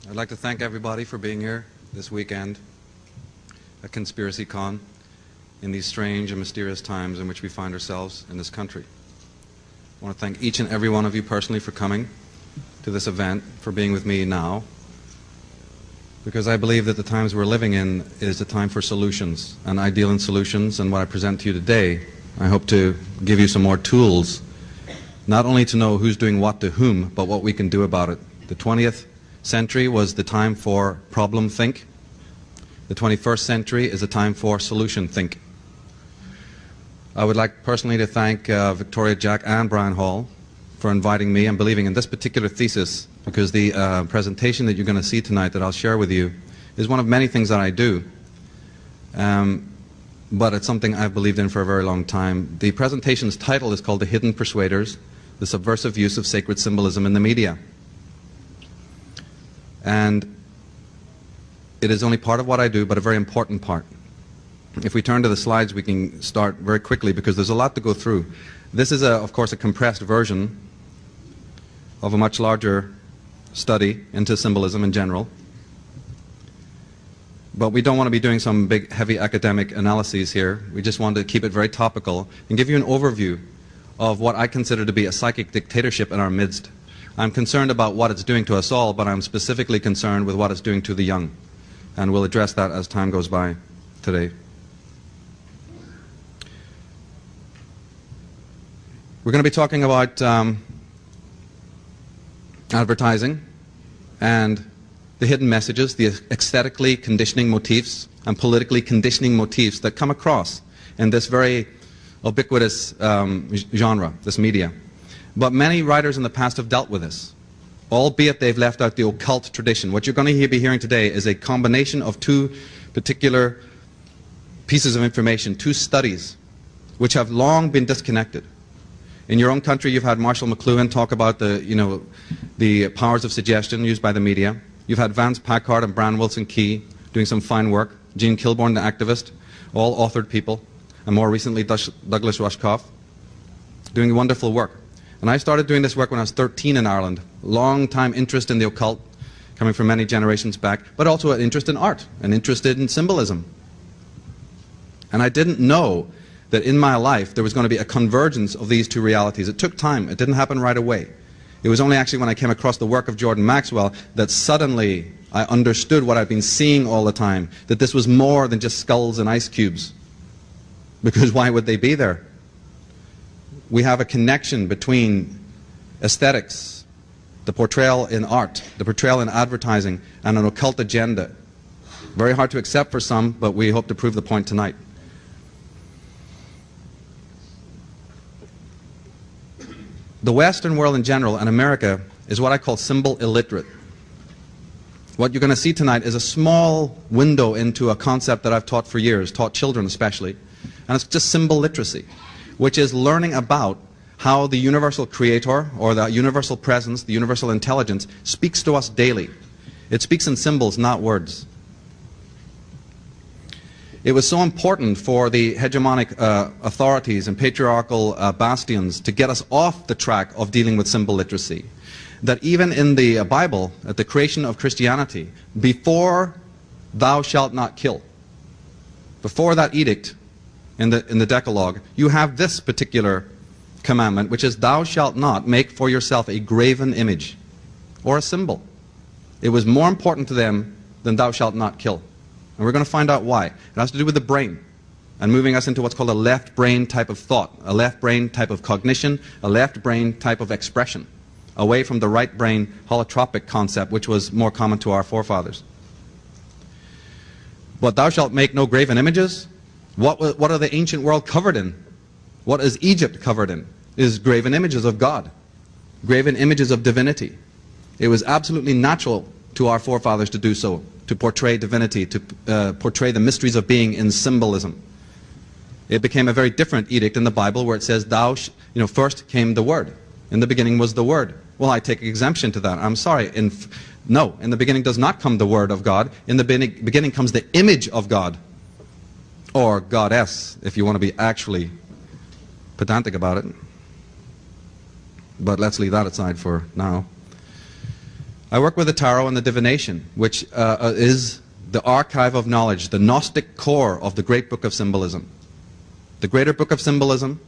I'd like to thank everybody for being here this weekend at Conspiracy Con in these strange and mysterious times in which we find ourselves in this country. I want to thank each and every one of you personally for coming to this event, for being with me now, because I believe that the times we're living in is a time for solutions, and I deal in solutions, and what I present to you today, I hope to give you some more tools, not only to know who's doing what to whom, but what we can do about it. The 20th century was the time for problem think. The 21st century is a time for solution think. I would like personally to thank Victoria Jack and Brian Hall for inviting me and believing in this particular thesis, because the presentation that you're going to see tonight that I'll share with you is one of many things that I do, but it's something I've believed in for a very long time. The presentation's title is called The Hidden Persuaders, the Subversive Use of Sacred Symbolism in the Media. And it is only part of what I do, but a very important part. If we turn to the slides, we can start very quickly because there's a lot to go through. This is, of course, a compressed version of a much larger study into symbolism in general. But we don't want to be doing some big, heavy academic analyses here. We just want to keep it very topical and give you an overview of what I consider to be a psychic dictatorship in our midst. I'm concerned about what it's doing to us all, but I'm specifically concerned with what it's doing to the young. And we'll address that as time goes by today. We're going to be talking about advertising and the hidden messages, the aesthetically conditioning motifs and politically conditioning motifs that come across in this very ubiquitous genre, this media. But many writers in the past have dealt with this, albeit they've left out the occult tradition. What you're going to be hearing today is a combination of two particular pieces of information, two studies, which have long been disconnected. In your own country, you've had Marshall McLuhan talk about the powers of suggestion used by the media. You've had Vance Packard and Bran Wilson Key doing some fine work. Gene Kilborn, the activist, all authored people. And more recently, Douglas Rushkoff, doing wonderful work. And I started doing this work when I was 13 in Ireland. Long time interest in the occult, coming from many generations back, but also an interest in art, an interest in symbolism. And I didn't know that in my life there was going to be a convergence of these two realities. It took time. It didn't happen right away. It was only actually when I came across the work of Jordan Maxwell that suddenly I understood what I'd been seeing all the time, that this was more than just skulls and ice cubes. Because why would they be there? We have a connection between aesthetics, the portrayal in art, the portrayal in advertising, and an occult agenda. Very hard to accept for some, but we hope to prove the point tonight. The Western world in general, and America, is what I call symbol illiterate. What you're going to see tonight is a small window into a concept that I've taught for years, taught children especially, and it's just symbol literacy, which is learning about how the universal creator, or the universal presence, the universal intelligence, speaks to us daily. It speaks in symbols, not words. It was so important for the hegemonic authorities and patriarchal bastions to get us off the track of dealing with symbol literacy, that even in the Bible, at the creation of Christianity, before thou shalt not kill, before that edict in the Decalogue, you have this particular commandment, which is thou shalt not make for yourself a graven image or a symbol. It was more important to them than thou shalt not kill. And we're going to find out why. It has to do with the brain and moving us into what's called a left brain type of thought, a left brain type of cognition, a left brain type of expression, away from the right brain holotropic concept, which was more common to our forefathers. But thou shalt make no graven images. What are the ancient world covered in? What is Egypt covered in? Is graven images of God, graven images of divinity. It was absolutely natural to our forefathers to do so, to portray divinity, to portray the mysteries of being in symbolism. It became a very different edict in the Bible where it says, first came the Word. In the beginning was the Word. Well, I take exemption to that. I'm sorry. No, in the beginning does not come the Word of God. In the beginning comes the image of God. Or Goddess, if you want to be actually pedantic about it. But let's leave that aside for now. I work with the tarot and the divination, which is the archive of knowledge, the Gnostic core of the great book of symbolism. The greater book of symbolism,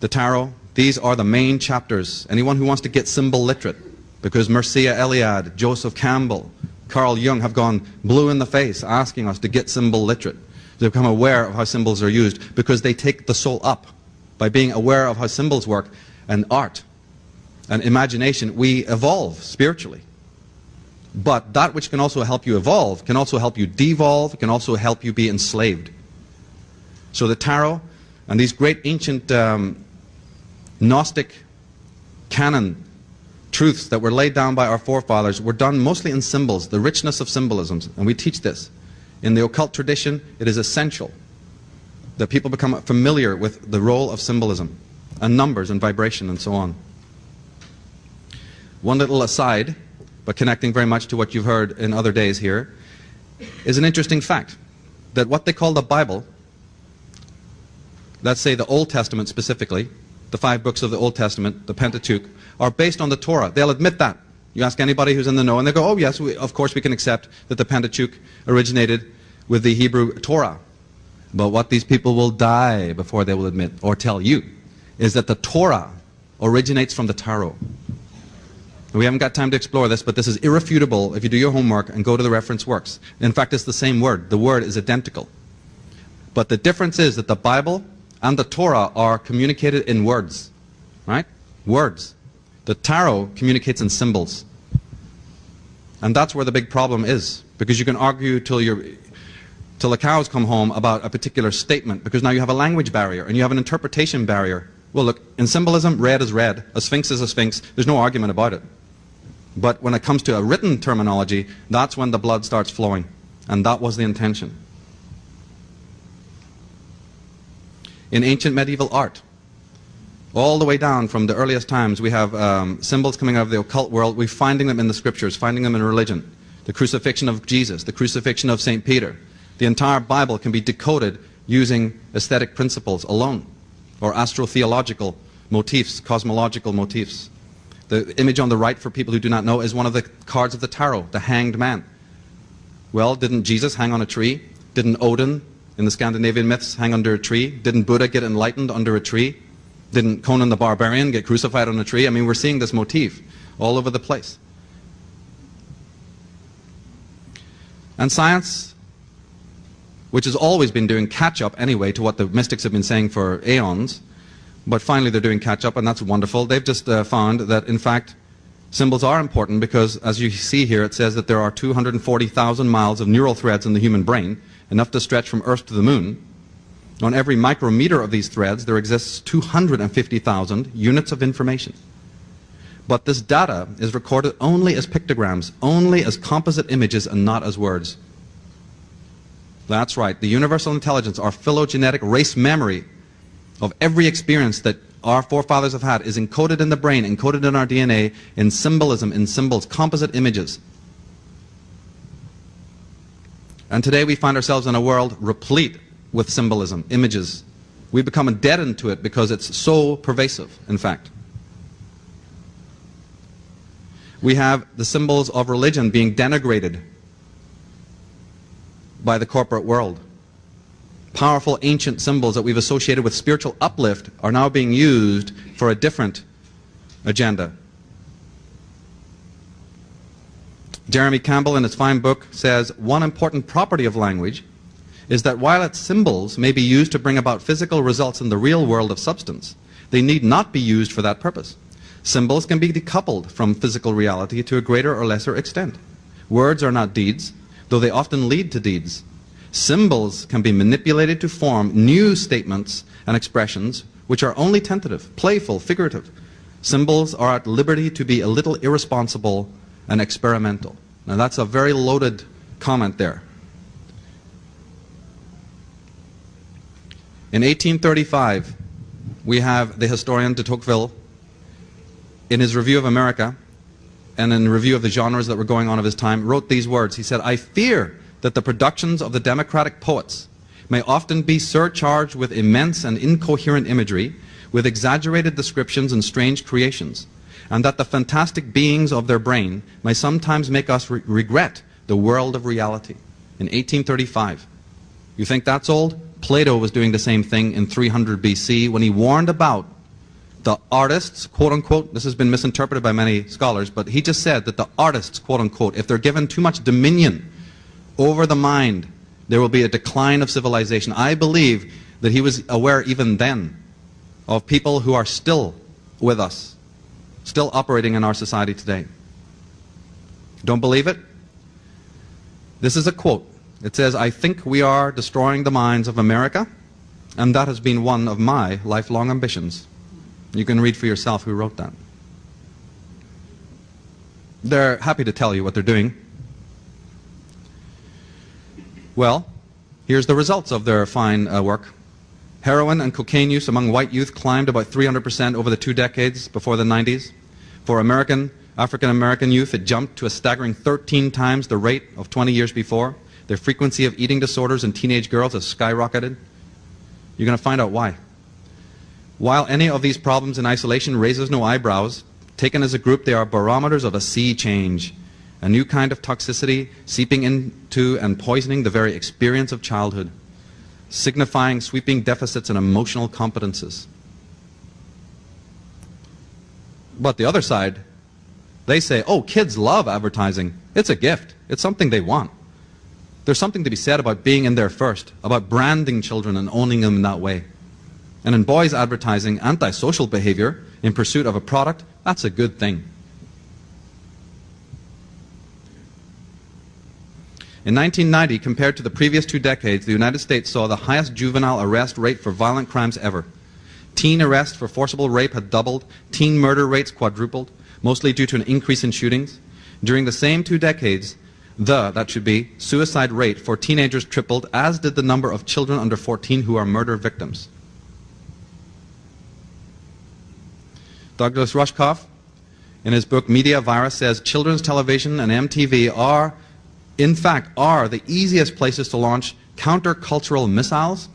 the tarot, these are the main chapters. Anyone who wants to get symbol literate, because Mircea Eliade, Joseph Campbell, Carl Jung have gone blue in the face asking us to get symbol literate, to become aware of how symbols are used, because they take the soul up. By being aware of how symbols work, and art, and imagination, we evolve spiritually. But that which can also help you evolve can also help you devolve, can also help you be enslaved. So the tarot and these great ancient Gnostic canon truths that were laid down by our forefathers were done mostly in symbols, the richness of symbolisms, and we teach this. In the occult tradition, it is essential that people become familiar with the role of symbolism and numbers and vibration and so on. One little aside, but connecting very much to what you've heard in other days here, is an interesting fact that what they call the Bible, let's say the Old Testament specifically, the 5 books of the Old Testament, the Pentateuch, are based on the Torah. They'll admit that. You ask anybody who's in the know and they go, oh yes, of course we can accept that the Pentateuch originated with the Hebrew Torah. But what these people will die before they will admit, or tell you, is that the Torah originates from the tarot. We haven't got time to explore this, but this is irrefutable if you do your homework and go to the reference works. In fact, it's the same word. The word is identical. But the difference is that the Bible and the Torah are communicated in words. Right? Words. The tarot communicates in symbols. And that's where the big problem is. Because you can argue till the cows come home about a particular statement, because now you have a language barrier and you have an interpretation barrier. Well, look, in symbolism, red is red, a sphinx is a sphinx, there's no argument about it. But when it comes to a written terminology, that's when the blood starts flowing, and that was the intention. In ancient medieval art, all the way down from the earliest times, we have symbols coming out of the occult world. We're finding them in the scriptures, finding them in religion. The crucifixion of Jesus, the crucifixion of St. Peter. The entire Bible can be decoded using aesthetic principles alone, or astrotheological motifs, cosmological motifs. The image on the right, for people who do not know, is one of the cards of the tarot, the hanged man. Well, didn't Jesus hang on a tree? Didn't Odin, in the Scandinavian myths, hang under a tree? Didn't Buddha get enlightened under a tree? Didn't Conan the Barbarian get crucified on a tree? I mean, we're seeing this motif all over the place. And science, which has always been doing catch-up anyway to what the mystics have been saying for aeons, but finally they're doing catch-up, and that's wonderful. They've just found that, in fact, symbols are important because, as you see here, it says that there are 240,000 miles of neural threads in the human brain, enough to stretch from Earth to the Moon. On every micrometer of these threads, there exists 250,000 units of information. But this data is recorded only as pictograms, only as composite images, and not as words. That's right. The universal intelligence, our phylogenetic race memory of every experience that our forefathers have had, is encoded in the brain, encoded in our DNA, in symbolism, in symbols, composite images. And today we find ourselves in a world replete with symbolism, images. We become deadened to it because it's so pervasive, in fact. We have the symbols of religion being denigrated by the corporate world. Powerful ancient symbols that we've associated with spiritual uplift are now being used for a different agenda. Jeremy Campbell, in his fine book, says, one important property of language is that while its symbols may be used to bring about physical results in the real world of substance, they need not be used for that purpose. Symbols can be decoupled from physical reality to a greater or lesser extent. Words are not deeds, though they often lead to deeds. Symbols can be manipulated to form new statements and expressions which are only tentative, playful, figurative. Symbols are at liberty to be a little irresponsible and experimental. Now that's a very loaded comment there. In 1835, we have the historian de Tocqueville, in his review of America, and in review of the genres that were going on of his time, wrote these words. He said, I fear that the productions of the democratic poets may often be surcharged with immense and incoherent imagery, with exaggerated descriptions and strange creations, and that the fantastic beings of their brain may sometimes make us regret the world of reality. In 1835. You think that's old? Plato was doing the same thing in 300 BC when he warned about the artists, quote unquote, this has been misinterpreted by many scholars, but he just said that the artists, quote unquote, if they're given too much dominion over the mind, there will be a decline of civilization. I believe that he was aware even then of people who are still with us, still operating in our society today. Don't believe it? This is a quote. It says, "I think we are destroying the minds of America, and that has been one of my lifelong ambitions." You can read for yourself who wrote that. They're happy to tell you what they're doing. Well, here's the results of their fine work. Heroin and cocaine use among white youth climbed about 300% over the 2 decades before the 90s. For African-American youth, it jumped to a staggering 13 times the rate of 20 years before. The frequency of eating disorders in teenage girls has skyrocketed. You're going to find out why. While any of these problems in isolation raises no eyebrows, taken as a group, they are barometers of a sea change, a new kind of toxicity seeping into and poisoning the very experience of childhood, signifying sweeping deficits in emotional competences. But the other side, they say, oh, kids love advertising. It's a gift. It's something they want. There's something to be said about being in there first, about branding children and owning them in that way. And in boys advertising antisocial behavior in pursuit of a product, that's a good thing. In 1990, compared to the previous 2 decades, the United States saw the highest juvenile arrest rate for violent crimes ever. Teen arrests for forcible rape had doubled, teen murder rates quadrupled, mostly due to an increase in shootings. During the same 2 decades, suicide rate for teenagers tripled, as did the number of children under 14 who are murder victims. Douglas Rushkoff, in his book Media Virus, says children's television and MTV are the easiest places to launch countercultural missiles.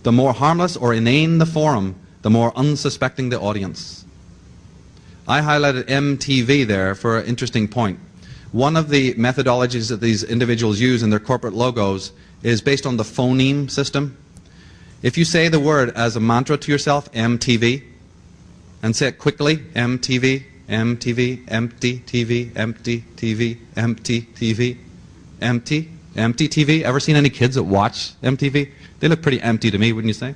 The more harmless or inane the forum, the more unsuspecting the audience. I highlighted MTV there for an interesting point. One of the methodologies that these individuals use in their corporate logos is based on the phoneme system. If you say the word as a mantra to yourself, MTV, and say it quickly, MTV, MTV, empty TV, empty TV, empty TV, empty, empty TV. Ever seen any kids that watch MTV? They look pretty empty to me, wouldn't you say?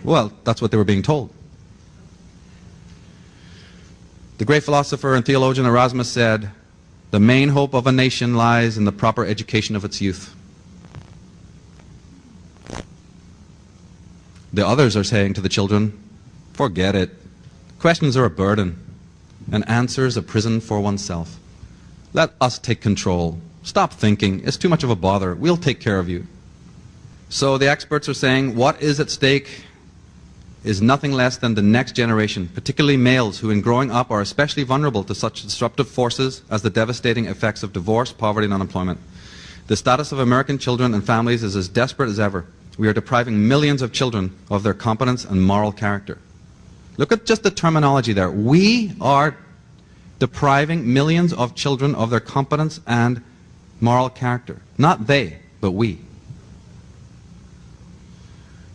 Well, that's what they were being told. The great philosopher and theologian Erasmus said, "The main hope of a nation lies in the proper education of its youth." The others are saying to the children, forget it. Questions are a burden, and answers a prison for oneself. Let us take control. Stop thinking. It's too much of a bother. We'll take care of you. So the experts are saying what is at stake is nothing less than the next generation, particularly males who in growing up are especially vulnerable to such disruptive forces as the devastating effects of divorce, poverty, and unemployment. The status of American children and families is as desperate as ever. We are depriving millions of children of their competence and moral character. Look at just the terminology there. We are depriving millions of children of their competence and moral character. Not they, but we.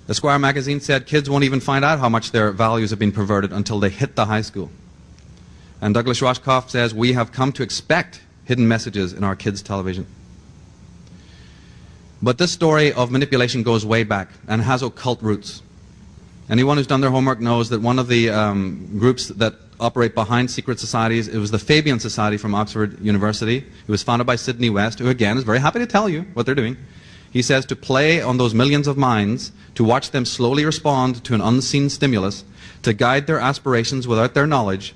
Esquire magazine said kids won't even find out how much their values have been perverted until they hit the high school. And Douglas Rushkoff says we have come to expect hidden messages in our kids' television. But this story of manipulation goes way back and has occult roots. Anyone who's done their homework knows that one of the groups that operate behind secret societies, it was the Fabian Society from Oxford University. It was founded by Sidney West, who again is very happy to tell you what they're doing. He says to play on those millions of minds, to watch them slowly respond to an unseen stimulus, to guide their aspirations without their knowledge.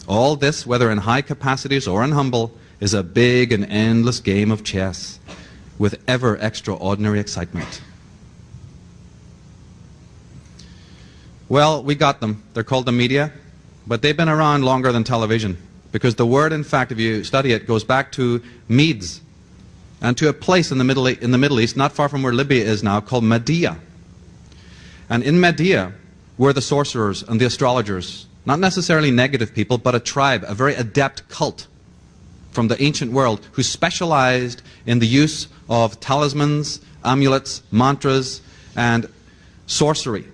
All this, whether in high capacities or in humble, is a big and endless game of chess with ever extraordinary excitement. Well, we got them. They're called the media, but they've been around longer than television, because the word, in fact, if you study it, goes back to Medes and to a place in the Middle East, not far from where Libya is now, called Media. And in Media were the sorcerers and the astrologers Not necessarily negative people, but a tribe, a very adept cult from the ancient world who specialized in the use of talismans, amulets, mantras, and sorcery.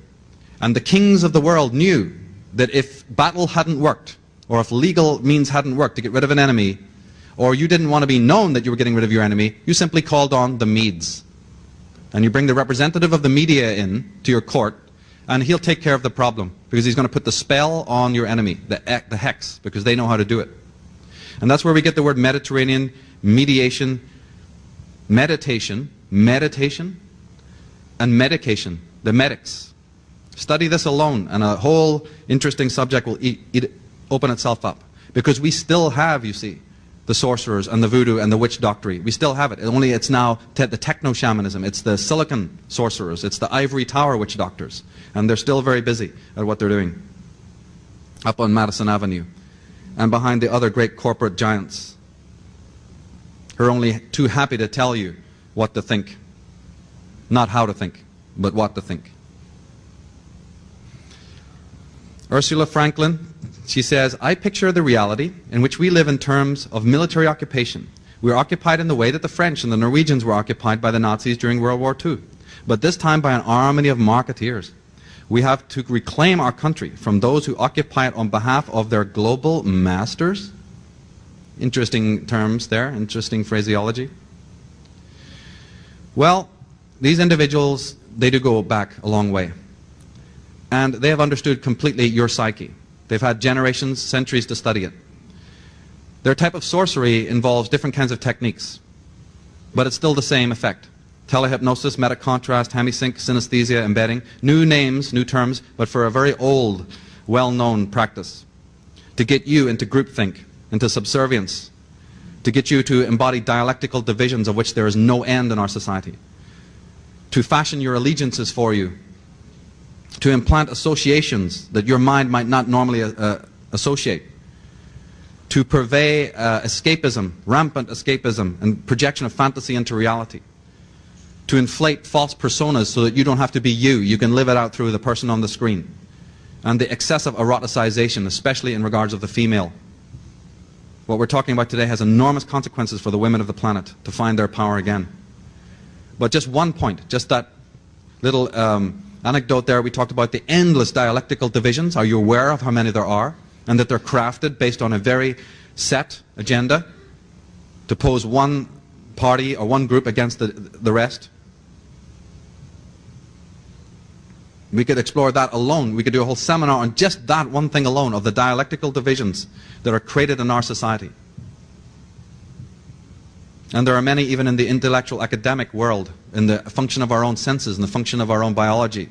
And the kings of the world knew that if battle hadn't worked, or if legal means hadn't worked to get rid of an enemy, or you didn't want to be known that you were getting rid of your enemy, you simply called on the Medes. And you bring the representative of the media in to your court, and he'll take care of the problem, because he's going to put the spell on your enemy, the hex, because they know how to do it. And that's where we get the word Mediterranean, mediation, meditation, and medication, the medics. Study this alone, and a whole interesting subject will open itself up. Because we still have, you see, the sorcerers and the voodoo and the witch doctrine. We still have it. Only it's now the techno-shamanism. It's the silicon sorcerers. It's the ivory tower witch doctors. And they're still very busy at what they're doing up on Madison Avenue and behind the other great corporate giants who are only too happy to tell you what to think. Not how to think, but what to think. Ursula Franklin, she says, I picture the reality in which we live in terms of military occupation. We are occupied in the way that the French and the Norwegians were occupied by the Nazis during World War II, but this time by an army of marketeers. We have to reclaim our country from those who occupy it on behalf of their global masters. Interesting terms there, interesting phraseology. Well, these individuals, they do go back a long way. And they have understood completely your psyche. They've had generations, centuries to study it. Their type of sorcery involves different kinds of techniques, but it's still the same effect. Telehypnosis, metacontrast, hemisync, synesthesia, embedding. New names, new terms, but for a very old, well-known practice. To get you into groupthink, into subservience. To get you to embody dialectical divisions of which there is no end in our society. To fashion your allegiances for you. To implant associations that your mind might not normally associate. To purvey escapism, rampant escapism, and projection of fantasy into reality. To inflate false personas so that you don't have to be you. You can live it out through the person on the screen. And the excessive eroticization, especially in regards of the female. What we're talking about today has enormous consequences for the women of the planet to find their power again. But just one point, just that little anecdote there, we talked about the endless dialectical divisions. Are you aware of how many there are? And that they're crafted based on a very set agenda to pose one party or one group against the rest. We could explore that alone. We could do a whole seminar on just that one thing alone, of the dialectical divisions that are created in our society. And there are many even in the intellectual academic world, in the function of our own senses and the function of our own biology.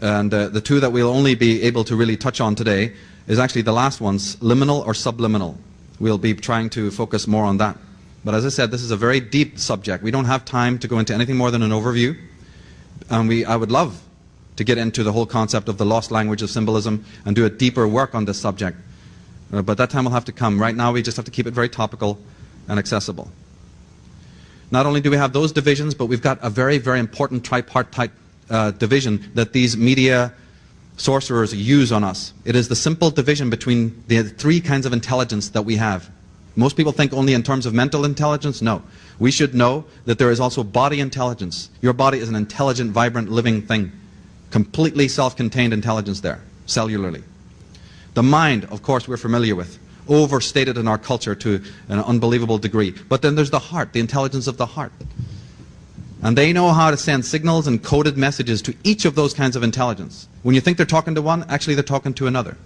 And the two that we'll only be able to really touch on today is actually the last ones, liminal or subliminal. We'll be trying to focus more on that. But as I said, this is a very deep subject. We don't have time to go into anything more than an overview. And I would love to get into the whole concept of the lost language of symbolism and do a deeper work on this subject. But that time will have to come. Right now we just have to keep it very topical and accessible. Not only do we have those divisions, but we've got a very, very important tripartite division that these media sorcerers use on us. It is the simple division between the three kinds of intelligence that we have. Most people think only in terms of mental intelligence. No. We should know that there is also body intelligence. Your body is an intelligent, vibrant, living thing. Completely self-contained intelligence there, cellularly. The mind, of course, we're familiar with. Overstated in our culture to an unbelievable degree. But then there's the heart, the intelligence of the heart. And they know how to send signals and coded messages to each of those kinds of intelligence. When you think they're talking to one, actually they're talking to another.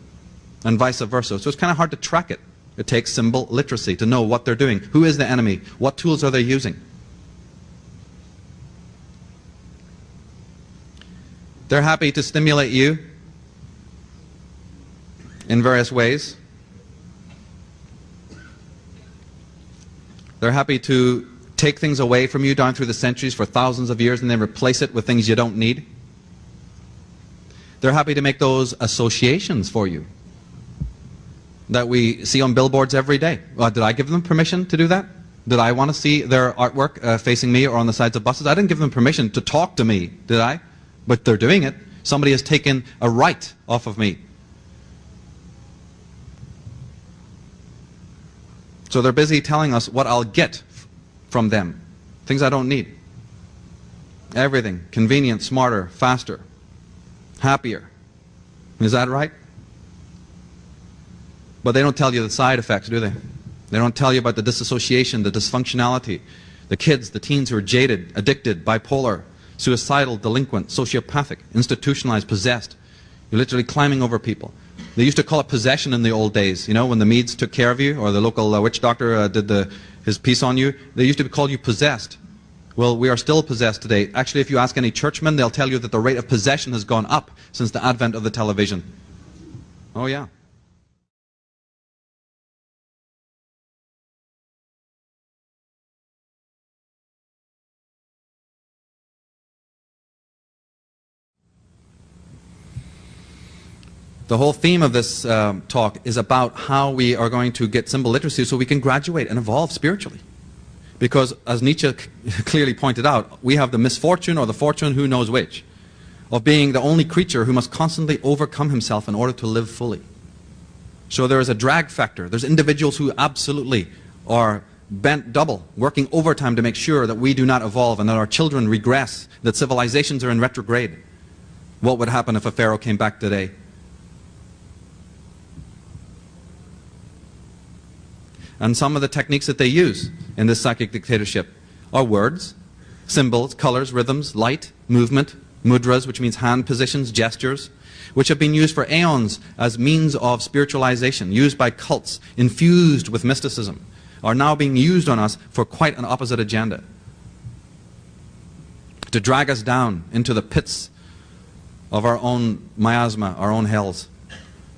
And vice versa. So it's kind of hard to track it. It takes symbol literacy to know what they're doing. Who is the enemy? What tools are they using? They're happy to stimulate you in various ways. They're happy to take things away from you down through the centuries for thousands of years and then replace it with things you don't need. They're happy to make those associations for you that we see on billboards every day. Did I give them permission to do that? Did I want to see their artwork facing me or on the sides of buses? I didn't give them permission to talk to me, did I? But they're doing it. Somebody has taken a right off of me. So they're busy telling us what I'll get from them. Things I don't need. Everything. Convenient, smarter, faster, happier. Is that right? But they don't tell you the side effects, do they? They don't tell you about the disassociation, the dysfunctionality, the kids, the teens who are jaded, addicted, bipolar, suicidal, delinquent, sociopathic, institutionalized, possessed. You're literally climbing over people. They used to call it possession in the old days, you know, when the Meads took care of you, or the local witch doctor did his piece on you. They used to call you possessed. Well, we are still possessed today. Actually, if you ask any churchmen, they'll tell you that the rate of possession has gone up since the advent of the television. Oh, yeah. The whole theme of this talk is about how we are going to get symbol literacy so we can graduate and evolve spiritually. Because, as Nietzsche clearly pointed out, we have the misfortune, or the fortune, who knows which, of being the only creature who must constantly overcome himself in order to live fully. So there is a drag factor. There's individuals who absolutely are bent double, working overtime to make sure that we do not evolve and that our children regress, that civilizations are in retrograde. What would happen if a pharaoh came back today? And some of the techniques that they use in this psychic dictatorship are words, symbols, colors, rhythms, light, movement, mudras, which means hand positions, gestures, which have been used for aeons as means of spiritualization, used by cults, infused with mysticism, are now being used on us for quite an opposite agenda. To drag us down into the pits of our own miasma, our own hells.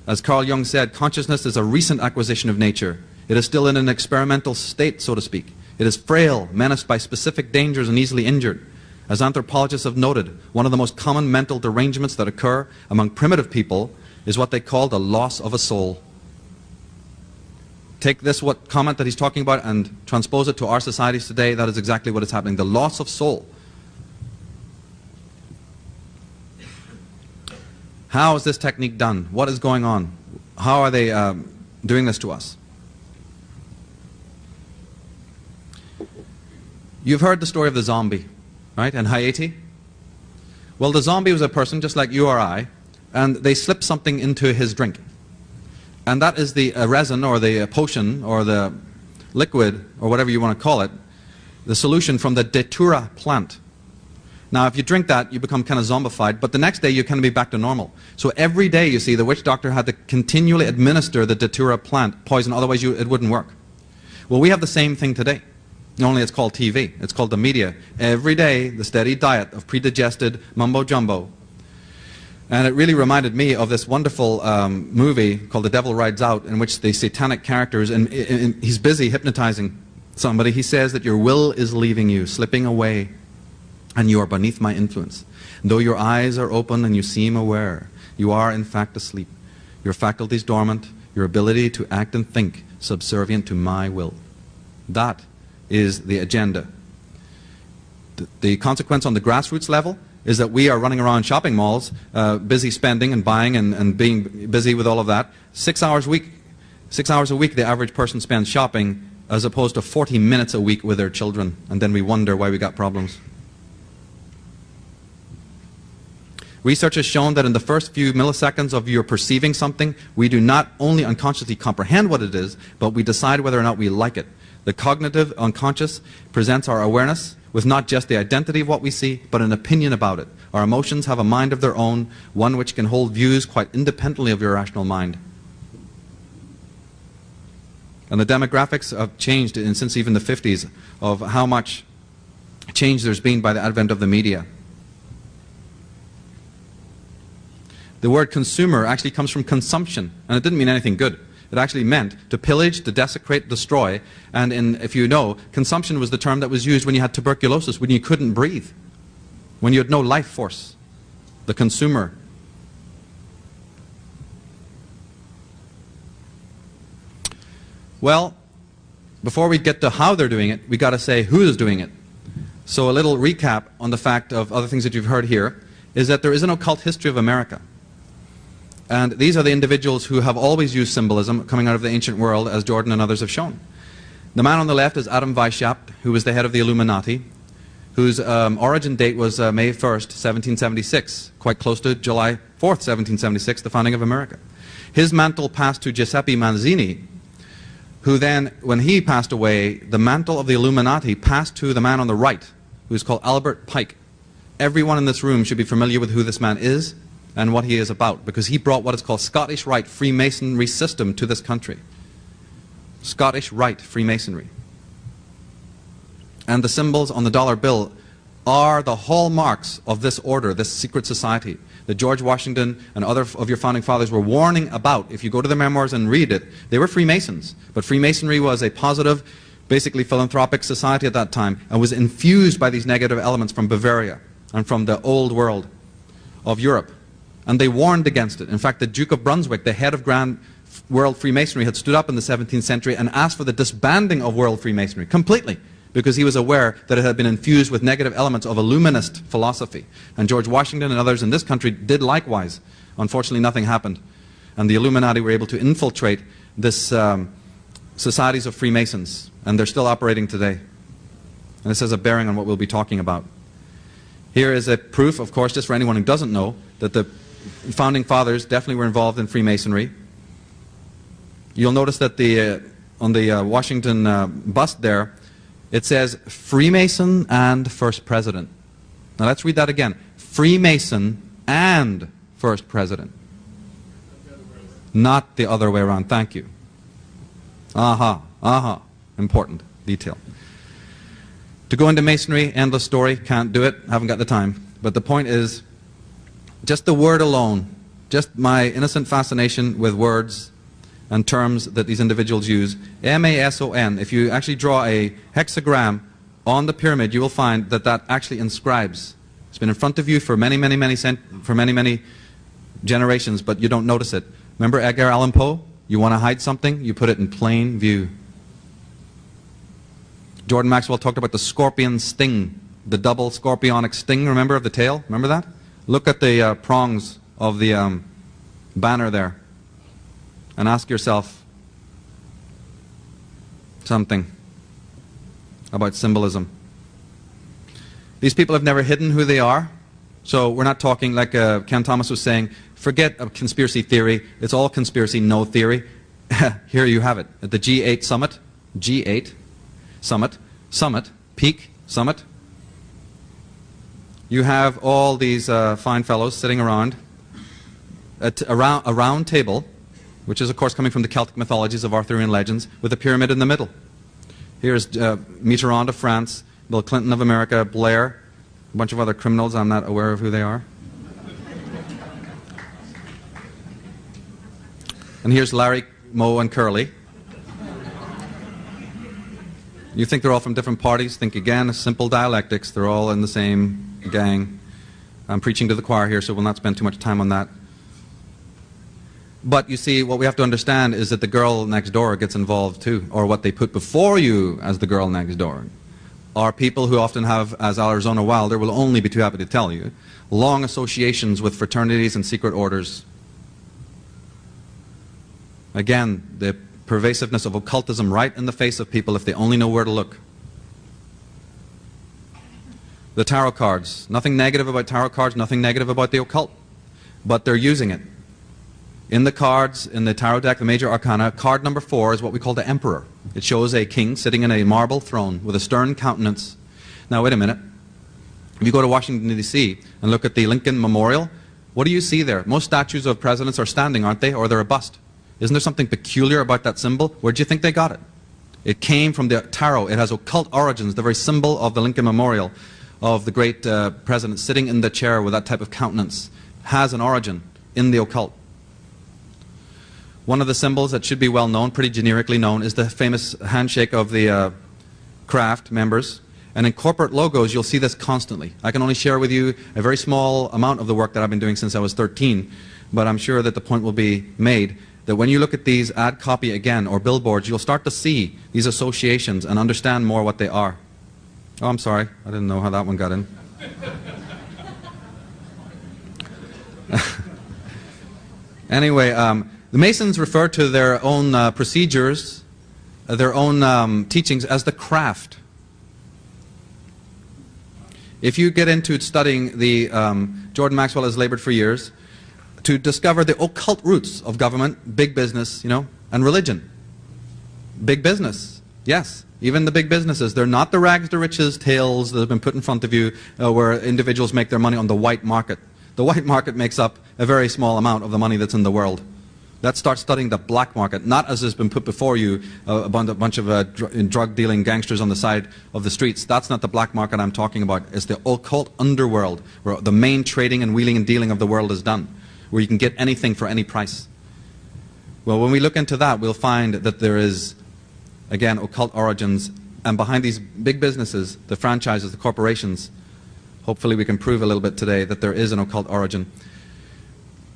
As Carl Jung said, consciousness is a recent acquisition of nature. It is still in an experimental state, so to speak. It is frail, menaced by specific dangers and easily injured. As anthropologists have noted, one of the most common mental derangements that occur among primitive people is what they call the loss of a soul. Take this comment that he's talking about and transpose it to our societies today. That is exactly what is happening. The loss of soul. How is this technique done? What is going on? How are they doing this to us? You've heard the story of the zombie, right, in Haiti? Well, the zombie was a person just like you or I, and they slipped something into his drink. And that is the resin, or the potion, or the liquid, or whatever you want to call it, the solution from the datura plant. Now, if you drink that, you become kind of zombified, but the next day you can be back to normal. So every day, you see, the witch doctor had to continually administer the datura plant poison, otherwise it wouldn't work. Well, we have the same thing today. Only it's called TV. It's called the media. Every day, the steady diet of predigested mumbo-jumbo. And it really reminded me of this wonderful movie called The Devil Rides Out, in which the satanic characters, and he's busy hypnotizing somebody. He says that your will is leaving you, slipping away, and you are beneath my influence. Though your eyes are open and you seem aware, you are in fact asleep. Your faculties dormant, your ability to act and think subservient to my will. That is the agenda. The consequence on the grassroots level is that we are running around shopping malls, busy spending and buying and being busy with all of that. 6 hours a week. 6 hours a week the average person spends shopping, as opposed to 40 minutes a week with their children. And then we wonder why we got problems. Research has shown that in the first few milliseconds of your perceiving something, we do not only unconsciously comprehend what it is, but we decide whether or not we like it. The cognitive unconscious presents our awareness with not just the identity of what we see, but an opinion about it. Our emotions have a mind of their own, one which can hold views quite independently of your rational mind. And the demographics have changed since even the 50s of how much change there's been by the advent of the media. The word consumer actually comes from consumption, and it didn't mean anything good. It actually meant to pillage, to desecrate, destroy, and if you know, consumption was the term that was used when you had tuberculosis, when you couldn't breathe, when you had no life force. The consumer. Well, before we get to how they're doing it, we got to say who is doing it. So a little recap on the fact of other things that you've heard here is that there is an occult history of America. And these are the individuals who have always used symbolism coming out of the ancient world, as Jordan and others have shown. The man on the left is Adam Weishaupt, who was the head of the Illuminati, whose origin date was May 1st, 1776, quite close to July 4th, 1776, the founding of America. His mantle passed to Giuseppe Mazzini, who then, when he passed away, the mantle of the Illuminati passed to the man on the right, who is called Albert Pike. Everyone in this room should be familiar with who this man is and what he is about, because he brought what is called Scottish Rite Freemasonry system to this country. Scottish Rite Freemasonry. And the symbols on the dollar bill are the hallmarks of this order, this secret society that George Washington and other of your founding fathers were warning about. If you go to their memoirs and read it, they were Freemasons. But Freemasonry was a positive, basically philanthropic society at that time, and was infused by these negative elements from Bavaria and from the old world of Europe. And they warned against it. In fact, the Duke of Brunswick, the head of Grand World Freemasonry, had stood up in the 17th century and asked for the disbanding of World Freemasonry completely, because he was aware that it had been infused with negative elements of Illuminist philosophy. And George Washington and others in this country did likewise. Unfortunately, nothing happened. And the Illuminati were able to infiltrate this societies of Freemasons, and they're still operating today. And this has a bearing on what we'll be talking about. Here is a proof, of course, just for anyone who doesn't know, that the founding fathers definitely were involved in Freemasonry. You'll notice that on the Washington bust there, it says Freemason and First President. Now let's read that again. Freemason and First President. Not the other way around. Thank you. Important detail. To go into Masonry, endless story, can't do it, haven't got the time. But the point is, just the word alone, just my innocent fascination with words and terms that these individuals use. M-A-S-O-N. If you actually draw a hexagram on the pyramid, you will find that that actually inscribes. It's been in front of you for many generations, but you don't notice it. Remember Edgar Allan Poe? You want to hide something, you put it in plain view. Jordan Maxwell talked about the scorpion sting, the double scorpionic sting, remember, of the tail? Remember that? Look at the prongs of the banner there and ask yourself something about symbolism. These people have never hidden who they are, so we're not talking like Ken Thomas was saying, forget a conspiracy theory, it's all conspiracy, no theory. Here you have it, at the G8 summit, G8 summit, summit, peak, summit. You have all these fine fellows sitting around a round table, which is of course coming from the Celtic mythologies of Arthurian legends, with a pyramid in the middle. Here's Mitterrand of France, Bill Clinton of America, Blair, a bunch of other criminals, I'm not aware of who they are. And here's Larry, Moe, and Curly. You think they're all from different parties? Think again, simple dialectics, they're all in the same gang. I'm preaching to the choir here, so we'll not spend too much time on that. But you see, what we have to understand is that the girl next door gets involved too, or what they put before you as the girl next door are people who often have, as Arizona Wilder will only be too happy to tell you, long associations with fraternities and secret orders. Again, the pervasiveness of occultism right in the face of people if they only know where to look. The tarot cards, nothing negative about tarot cards, nothing negative about the occult, but they're using it. In the cards, in the tarot deck, the major arcana, card number 4 is what we call the Emperor. It shows a king sitting in a marble throne with a stern countenance. Now wait a minute. If you go to Washington, D.C. and look at the Lincoln Memorial, what do you see there? Most statues of presidents are standing, aren't they? Or they're a bust. Isn't there something peculiar about that symbol? Where do you think they got it? It came from the tarot. It has occult origins. The very symbol of the Lincoln Memorial of the great president sitting in the chair with that type of countenance has an origin in the occult. One of the symbols that should be well known, pretty generically known, is the famous handshake of the craft members. And in corporate logos, you'll see this constantly. I can only share with you a very small amount of the work that I've been doing since I was 13, but I'm sure that the point will be made that when you look at these ad copy again or billboards, you'll start to see these associations and understand more what they are. Oh, I'm sorry. I didn't know how that one got in. Anyway, the Masons refer to their own procedures their own teachings as the craft. If you get into studying the, Jordan Maxwell has labored for years to discover the occult roots of government, big business, you know, and religion. Big business, yes. Even the big businesses, they're not the rags to riches tales that have been put in front of you where individuals make their money on the white market. The white market makes up a very small amount of the money that's in the world. Let's start studying the black market, not as has been put before you, a bunch of drug-dealing gangsters on the side of the streets. That's not the black market I'm talking about. It's the occult underworld, where the main trading and wheeling and dealing of the world is done, where you can get anything for any price. Well, when we look into that, we'll find that there is, again, occult origins, and behind these big businesses, the franchises, the corporations, hopefully we can prove a little bit today that there is an occult origin.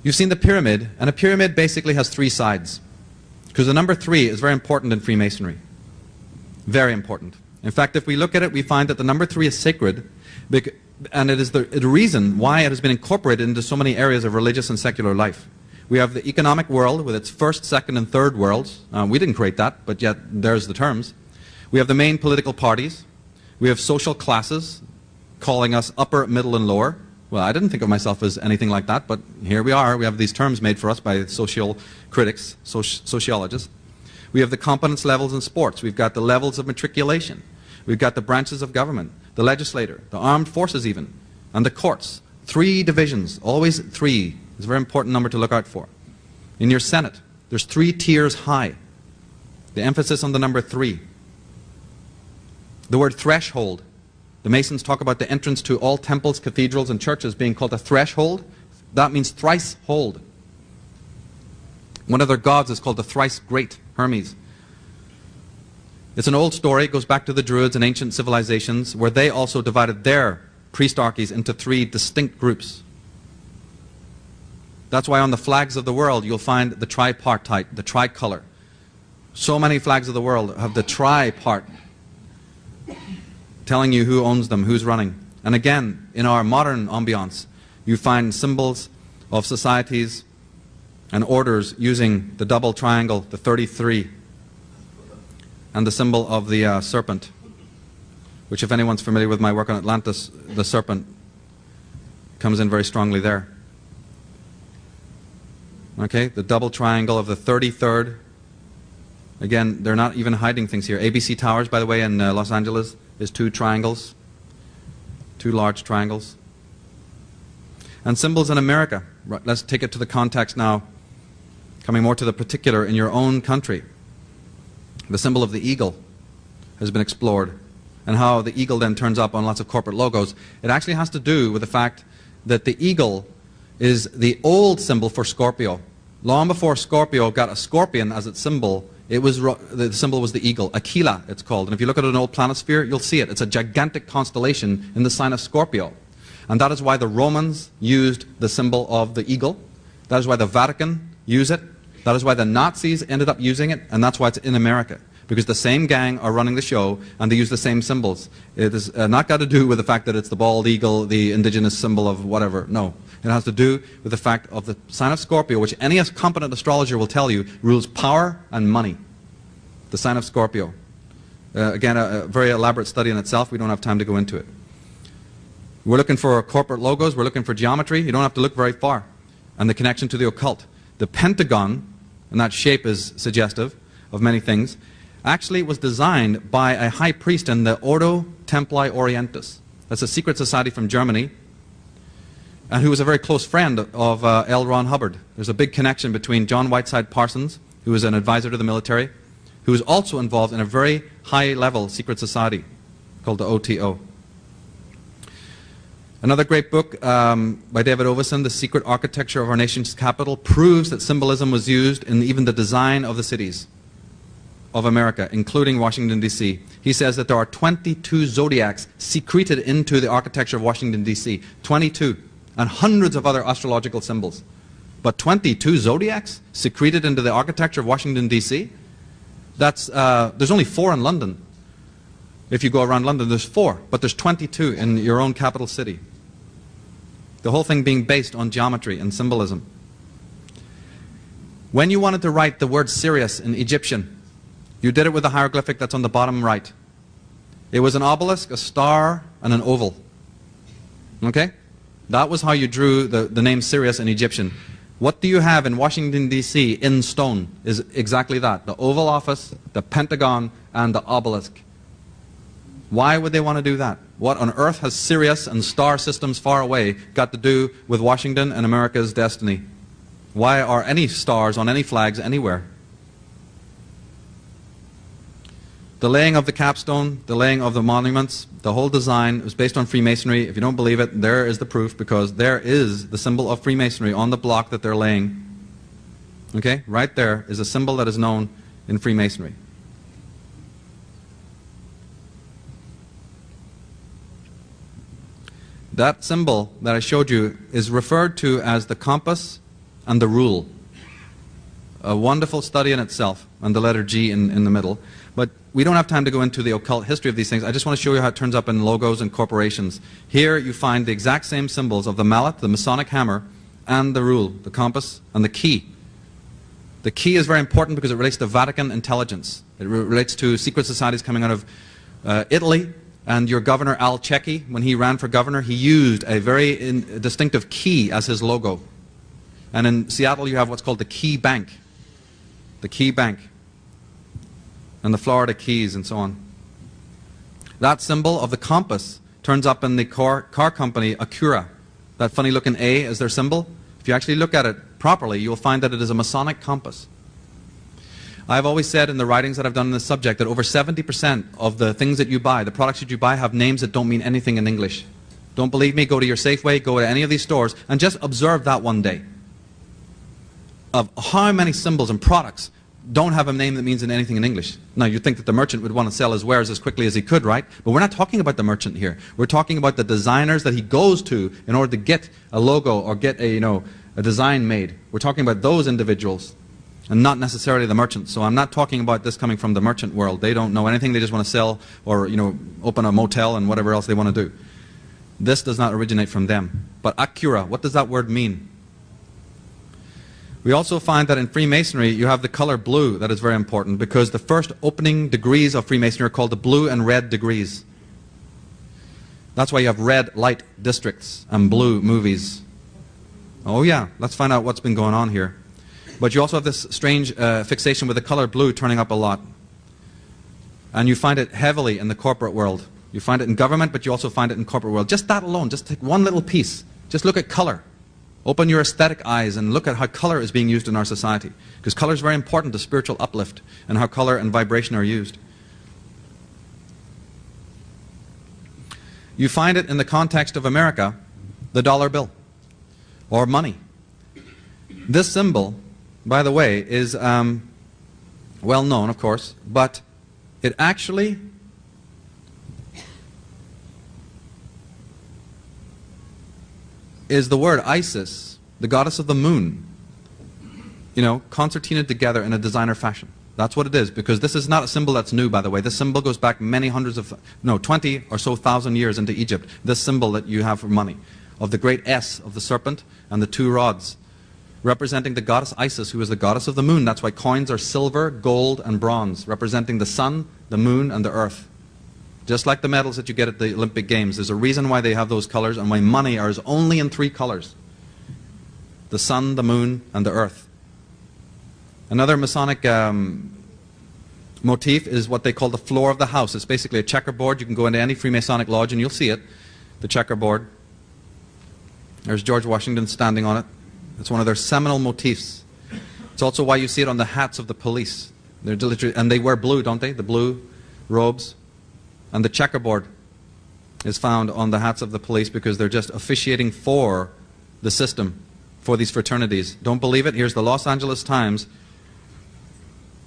You've seen the pyramid, and a pyramid basically has three sides, because the number 3 is very important in Freemasonry. Very important. In fact, if we look at it, we find that the number 3 is sacred, and it is the reason why it has been incorporated into so many areas of religious and secular life. We have the economic world with its first, second, and third worlds. We didn't create that, but yet there's the terms. We have the main political parties. We have social classes, calling us upper, middle, and lower. Well, I didn't think of myself as anything like that, but here we are. We have these terms made for us by social critics, sociologists. We have the competence levels in sports. We've got the levels of matriculation. We've got the branches of government, the legislator, the armed forces even, and the courts. 3 divisions, always 3. It's a very important number to look out for. In your Senate, there's 3 tiers high. The emphasis on the number 3. The word threshold. The Masons talk about the entrance to all temples, cathedrals, and churches being called a threshold. That means thrice hold. One of their gods is called the thrice great, Hermes. It's an old story. It goes back to the Druids and ancient civilizations, where they also divided their priestarchies into 3 distinct groups. That's why on the flags of the world you'll find the tripartite, the tricolor. So many flags of the world have the tri-part, telling you who owns them, who's running. And again, in our modern ambiance, you find symbols of societies and orders using the double triangle, the 33, and the symbol of the serpent, which, if anyone's familiar with my work on Atlantis, the serpent comes in very strongly there. Okay, the double triangle of the 33rd. Again, they're not even hiding things here. ABC Towers, by the way, in Los Angeles is 2 triangles, 2 large triangles. And symbols in America. Right, let's take it to the context now, coming more to the particular in your own country. The symbol of the eagle has been explored, and how the eagle then turns up on lots of corporate logos. It actually has to do with the fact that the eagle is the old symbol for Scorpio. Long before Scorpio got a scorpion as its symbol, the symbol was the eagle. Aquila, it's called. And if you look at an old planisphere, you'll see it. It's a gigantic constellation in the sign of Scorpio. And that is why the Romans used the symbol of the eagle. That is why the Vatican used it. That is why the Nazis ended up using it. And that's why it's in America. Because the same gang are running the show, and they use the same symbols. It has not got to do with the fact that it's the bald eagle, the indigenous symbol of whatever. No. It has to do with the fact of the sign of Scorpio, which any competent astrologer will tell you rules power and money. The sign of Scorpio. Again, a very elaborate study in itself. We don't have time to go into it. We're looking for corporate logos. We're looking for geometry. You don't have to look very far. And the connection to the occult. The pentagon, and that shape is suggestive of many things, actually was designed by a high priest in the Ordo Templi Orientis. That's a secret society from Germany, and who was a very close friend of L. Ron Hubbard. There's a big connection between John Whiteside Parsons, who was an advisor to the military, who was also involved in a very high-level secret society called the OTO. Another great book by David Oveson, The Secret Architecture of Our Nation's Capital, proves that symbolism was used in even the design of the cities of America, including Washington, D.C. He says that there are 22 zodiacs secreted into the architecture of Washington, D.C. 22. And hundreds of other astrological symbols. But 22 zodiacs secreted into the architecture of Washington, D.C.? There's only 4 in London. If you go around London, there's 4, but there's 22 in your own capital city. The whole thing being based on geometry and symbolism. When you wanted to write the word Sirius in Egyptian, You did it with the hieroglyphic that's on the bottom right. It was an obelisk, a star, and an oval. Okay? That was how you drew the name Sirius in Egyptian. What do you have in Washington, D.C. in stone is exactly that. The Oval Office, the Pentagon, and the obelisk. Why would they want to do that? What on earth has Sirius and star systems far away got to do with Washington and America's destiny? Why are any stars on any flags anywhere? The laying of the capstone, the laying of the monuments, the whole design was based on Freemasonry. If you don't believe it, there is the proof, because there is the symbol of Freemasonry on the block that they're laying. Okay? Right there is a symbol that is known in Freemasonry. That symbol that I showed you is referred to as the compass and the rule. A wonderful study in itself, and the letter G in the middle. But we don't have time to go into the occult history of these things. I just want to show you how it turns up in logos and corporations. Here you find the exact same symbols of the mallet, the Masonic hammer, and the rule, the compass, and the key. The key is very important because it relates to Vatican intelligence. It relates to secret societies coming out of Italy. And your governor, Al Cecchi, when he ran for governor, he used a very distinctive key as his logo. And in Seattle you have what's called the Key Bank. The Key Bank. And the Florida Keys and so on. That symbol of the compass turns up in the car company Acura. That funny looking A is their symbol. If you actually look at it properly, you'll find that it is a Masonic compass. I've always said in the writings that I've done on this subject that over 70% of the things that you buy, the products that you buy, have names that don't mean anything in English. Don't believe me? Go to your Safeway, go to any of these stores, and just observe that one day. Of how many symbols and products don't have a name that means anything in English. Now, you'd think that the merchant would want to sell his wares as quickly as he could, right? But we're not talking about the merchant here. We're talking about the designers that he goes to in order to get a logo or get a design made. We're talking about those individuals and not necessarily the merchants. So I'm not talking about this coming from the merchant world. They don't know anything. They just want to sell or open a motel and whatever else they want to do. This does not originate from them. But Acura, what does that word mean? We also find that in Freemasonry you have the color blue. That is very important because the first opening degrees of Freemasonry are called the blue and red degrees. That's why you have red light districts and blue movies. Oh yeah, let's find out what's been going on here. But you also have this strange fixation with the color blue turning up a lot. And you find it heavily in the corporate world. You find it in government, but you also find it in corporate world. Just that alone, just take one little piece. Just look at color. Open your aesthetic eyes and look at how color is being used in our society. Because color is very important to spiritual uplift and how color and vibration are used. You find it in the context of America, the dollar bill, or money. This symbol, by the way, is well known, of course, but it actually is the word Isis, the goddess of the moon, concertinaed together in a designer fashion. That's what it is, because this is not a symbol that's new, by the way. This symbol goes back many 20 or so thousand years into Egypt. This symbol that you have for money, of the great S of the serpent and the two rods, representing the goddess Isis, who is the goddess of the moon. That's why coins are silver, gold, and bronze, representing the sun, the moon, and the earth. Just like the medals that you get at the Olympic Games, there's a reason why they have those colors and why money is only in 3 colors. The sun, the moon, and the earth. Another Masonic motif is what they call the floor of the house. It's basically a checkerboard. You can go into any Freemasonic lodge and you'll see it, the checkerboard. There's George Washington standing on it. It's one of their seminal motifs. It's also why you see it on the hats of the police. And they wear blue, don't they? The blue robes. And the checkerboard is found on the hats of the police because they're just officiating for the system, for these fraternities. Don't believe it? Here's the Los Angeles Times.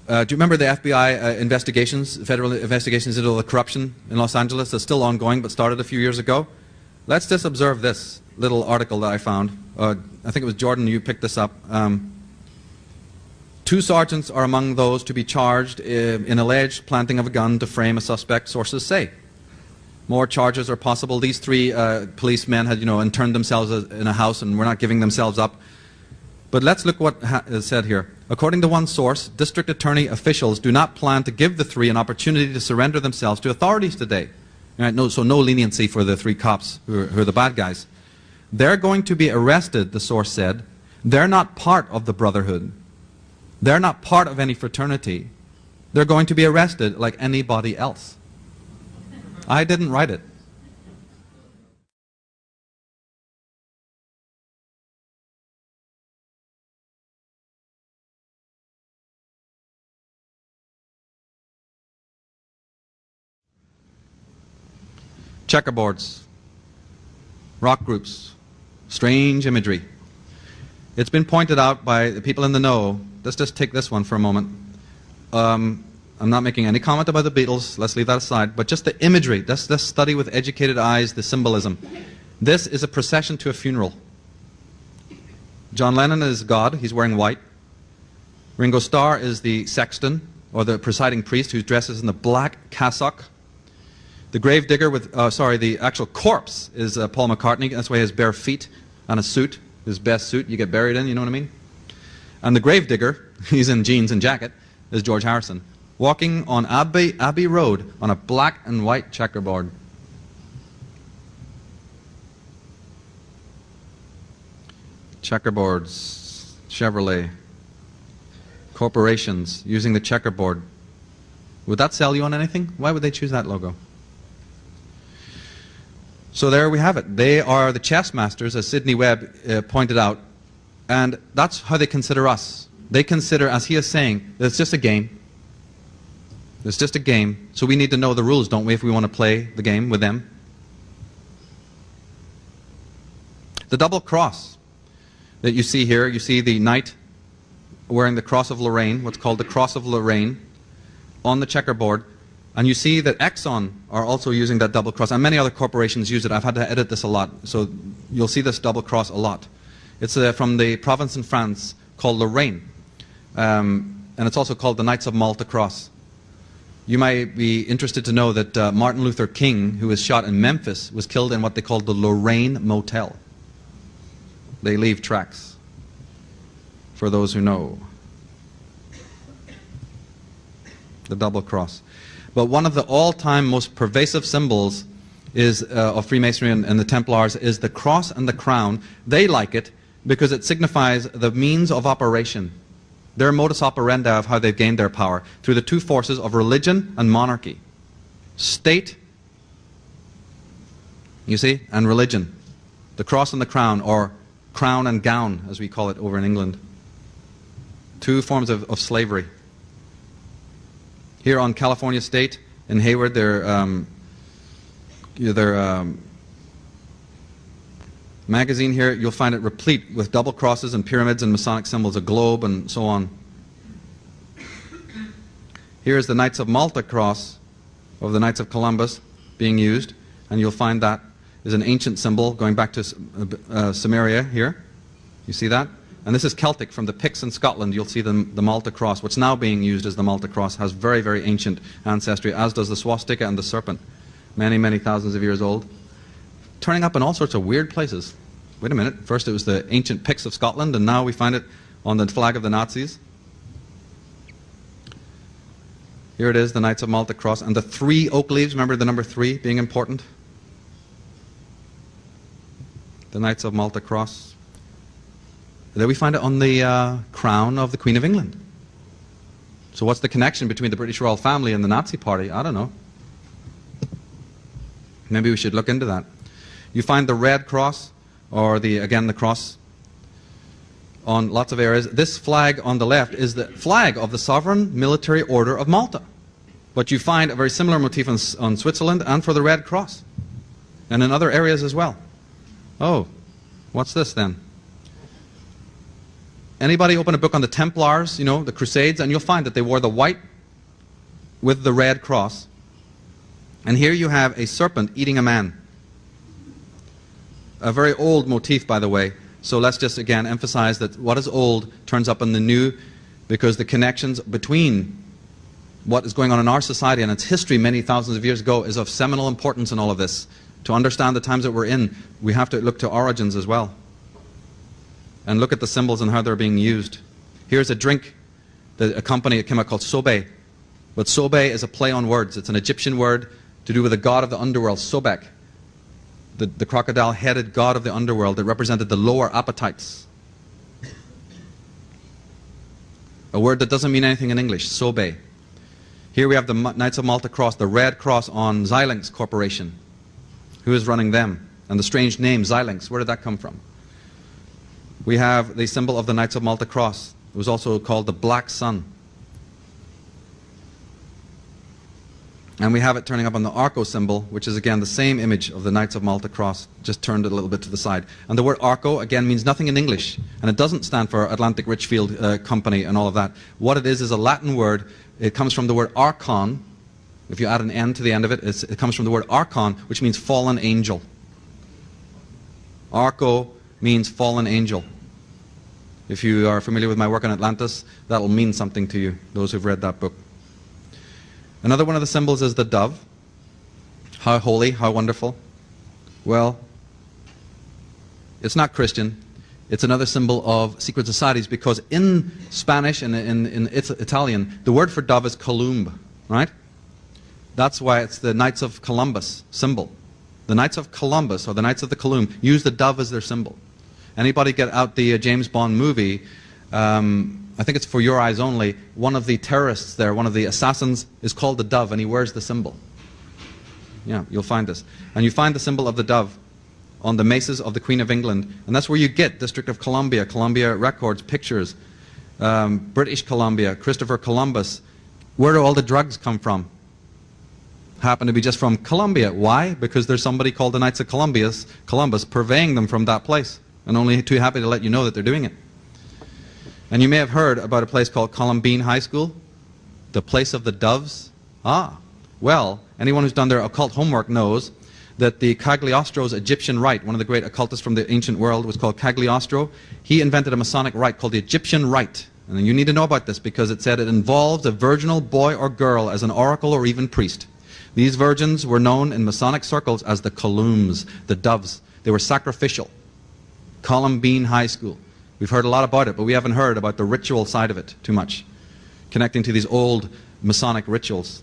Do you remember the FBI investigations, federal investigations into the corruption in Los Angeles? It's still ongoing, but started a few years ago. Let's just observe this little article that I found. I think it was Jordan, you picked this up. 2 sergeants are among those to be charged in alleged planting of a gun to frame a suspect, sources say. More charges are possible. These 3 policemen had, interned themselves in a house and were not giving themselves up. But let's look what is said here. According to one source, district attorney officials do not plan to give the three an opportunity to surrender themselves to authorities today. Right, so no leniency for the three cops who are the bad guys. They're going to be arrested, the source said. They're not part of the Brotherhood. They're not part of any fraternity. They're going to be arrested like anybody else. I didn't write it. Checkerboards, rock groups, strange imagery. It's been pointed out by the people in the know. Let's just take this one for a moment. I'm not making any comment about the Beatles. Let's leave that aside. But just the imagery. Let's study with educated eyes the symbolism. This is a procession to a funeral. John Lennon is God. He's wearing white. Ringo Starr is the sexton, or the presiding priest, who dresses in the black cassock. The gravedigger with, the actual corpse is Paul McCartney. That's why he has bare feet and a suit, his best suit you get buried in, you know what I mean? And the gravedigger, he's in jeans and jacket, is George Harrison, walking on Abbey Road on a black and white checkerboard. Checkerboards, Chevrolet, corporations using the checkerboard. Would that sell you on anything? Why would they choose that logo? So there we have it. They are the chess masters, as Sidney Webb pointed out, and that's how they consider us. They consider, as he is saying, that it's just a game. It's just a game, so we need to know the rules, don't we, if we want to play the game with them. The double cross that you see here, you see the knight wearing the cross of Lorraine, what's called the cross of Lorraine, on the checkerboard. And you see that Exxon are also using that double cross, and many other corporations use it. I've had to edit this a lot, so you'll see this double cross a lot. It's from the province in France called Lorraine, and it's also called the Knights of Malta Cross. You might be interested to know that Martin Luther King, who was shot in Memphis, was killed in what they called the Lorraine Motel. They leave tracks, for those who know. The double cross. But one of the all-time most pervasive symbols is, of Freemasonry and the Templars is the cross and the crown. They like it because it signifies the means of operation, their modus operandi of how they've gained their power, through the two forces of religion and monarchy. State, you see, and religion. The cross and the crown, or crown and gown, as we call it over in England. Two forms of slavery. Here on California State in Hayward, their magazine here, you'll find it replete with double crosses and pyramids and Masonic symbols, a globe and so on. Here is the Knights of Malta cross of the Knights of Columbus being used, and you'll find that is an ancient symbol going back to Samaria here. You see that? And this is Celtic from the Picts in Scotland. You'll see the Malta cross. What's now being used as the Malta cross has very, very ancient ancestry, as does the swastika and the serpent. Many, many thousands of years old. Turning up in all sorts of weird places. Wait a minute. First it was the ancient Picts of Scotland, and now we find it on the flag of the Nazis. Here it is, the Knights of Malta cross. And the 3 oak leaves, remember the number 3 being important? The Knights of Malta cross. There we find it on the crown of the Queen of England. So what's the connection between the British royal family and the Nazi party? I don't know. Maybe we should look into that. You find the red cross, or again the cross, on lots of areas. This flag on the left is the flag of the Sovereign Military Order of Malta. But you find a very similar motif on Switzerland and for the Red Cross. And in other areas as well. Oh, what's this then? Anybody open a book on the Templars, you know, the Crusades, and you'll find that they wore the white with the red cross. And here you have a serpent eating a man. A very old motif, by the way. So let's just again emphasize that what is old turns up in the new, because the connections between what is going on in our society and its history many thousands of years ago is of seminal importance in all of this. To understand the times that we're in, we have to look to origins as well. and look at the symbols and how they're being used. Here's a drink that a company came out called Sobe. But Sobe is a play on words. It's an Egyptian word to do with the god of the underworld, Sobek, the crocodile-headed god of the underworld that represented the lower appetites. A word that doesn't mean anything in English, Sobe. Here we have the Knights of Malta cross, the red cross on Xilinx Corporation. Who is running them? And the strange name, Xilinx, where did that come from? We have the symbol of the Knights of Malta cross. It was also called the Black Sun. And we have it turning up on the Arco symbol, which is again the same image of the Knights of Malta cross, just turned a little bit to the side. And the word Arco, again, means nothing in English. And it doesn't stand for Atlantic Richfield Company and all of that. What it is a Latin word. It comes from the word archon. If you add an N to the end of it, it comes from the word archon, which means fallen angel. Arco means fallen angel. If you are familiar with my work on Atlantis, that will mean something to you, those who've read that book. Another one of the symbols is the dove. How holy, how wonderful. Well, it's not Christian. It's another symbol of secret societies, because in Spanish and in Italian, the word for dove is columb, right? That's why it's the Knights of Columbus symbol. The Knights of Columbus, or the Knights of the Column, use the dove as their symbol. Anybody get out the James Bond movie, I think it's For Your Eyes Only, one of the terrorists there, one of the assassins, is called the dove, and he wears the symbol. Yeah, you'll find this. And you find the symbol of the dove on the maces of the Queen of England, and that's where you get District of Columbia, Columbia Records, pictures, British Columbia, Christopher Columbus. Where do all the drugs come from? Happen to be just from Columbia. Why? Because there's somebody called the Knights of Columbus purveying them from that place, and only too happy to let you know that they're doing it. And you may have heard about a place called Columbine High School, the place of the doves. Ah, well, anyone who's done their occult homework knows that the Cagliostro's Egyptian rite, one of the great occultists from the ancient world, was called Cagliostro. He invented a Masonic rite called the Egyptian rite. And you need to know about this because it said it involves a virginal boy or girl as an oracle or even priest. These virgins were known in Masonic circles as the Columns, the doves. They were sacrificial. Columbine High School. We've heard a lot about it, but we haven't heard about the ritual side of it too much, connecting to these old Masonic rituals.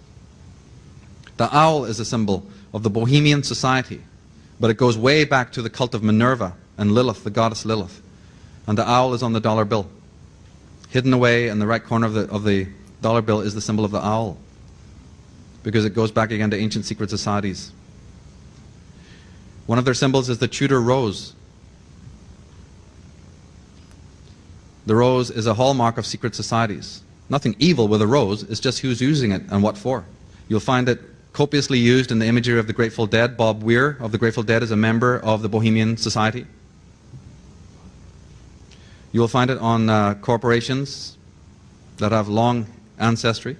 The owl is a symbol of the Bohemian society, but it goes way back to the cult of Minerva and Lilith, the goddess Lilith. And the owl is on the dollar bill. Hidden away in the right corner of the dollar bill is the symbol of the owl, because it goes back again to ancient secret societies. One of their symbols is the Tudor rose. The rose is a hallmark of secret societies. Nothing evil with a rose, it's just who's using it and what for. You'll find it copiously used in the imagery of the Grateful Dead. Bob Weir of the Grateful Dead is a member of the Bohemian Society. You will find it on corporations that have long ancestry.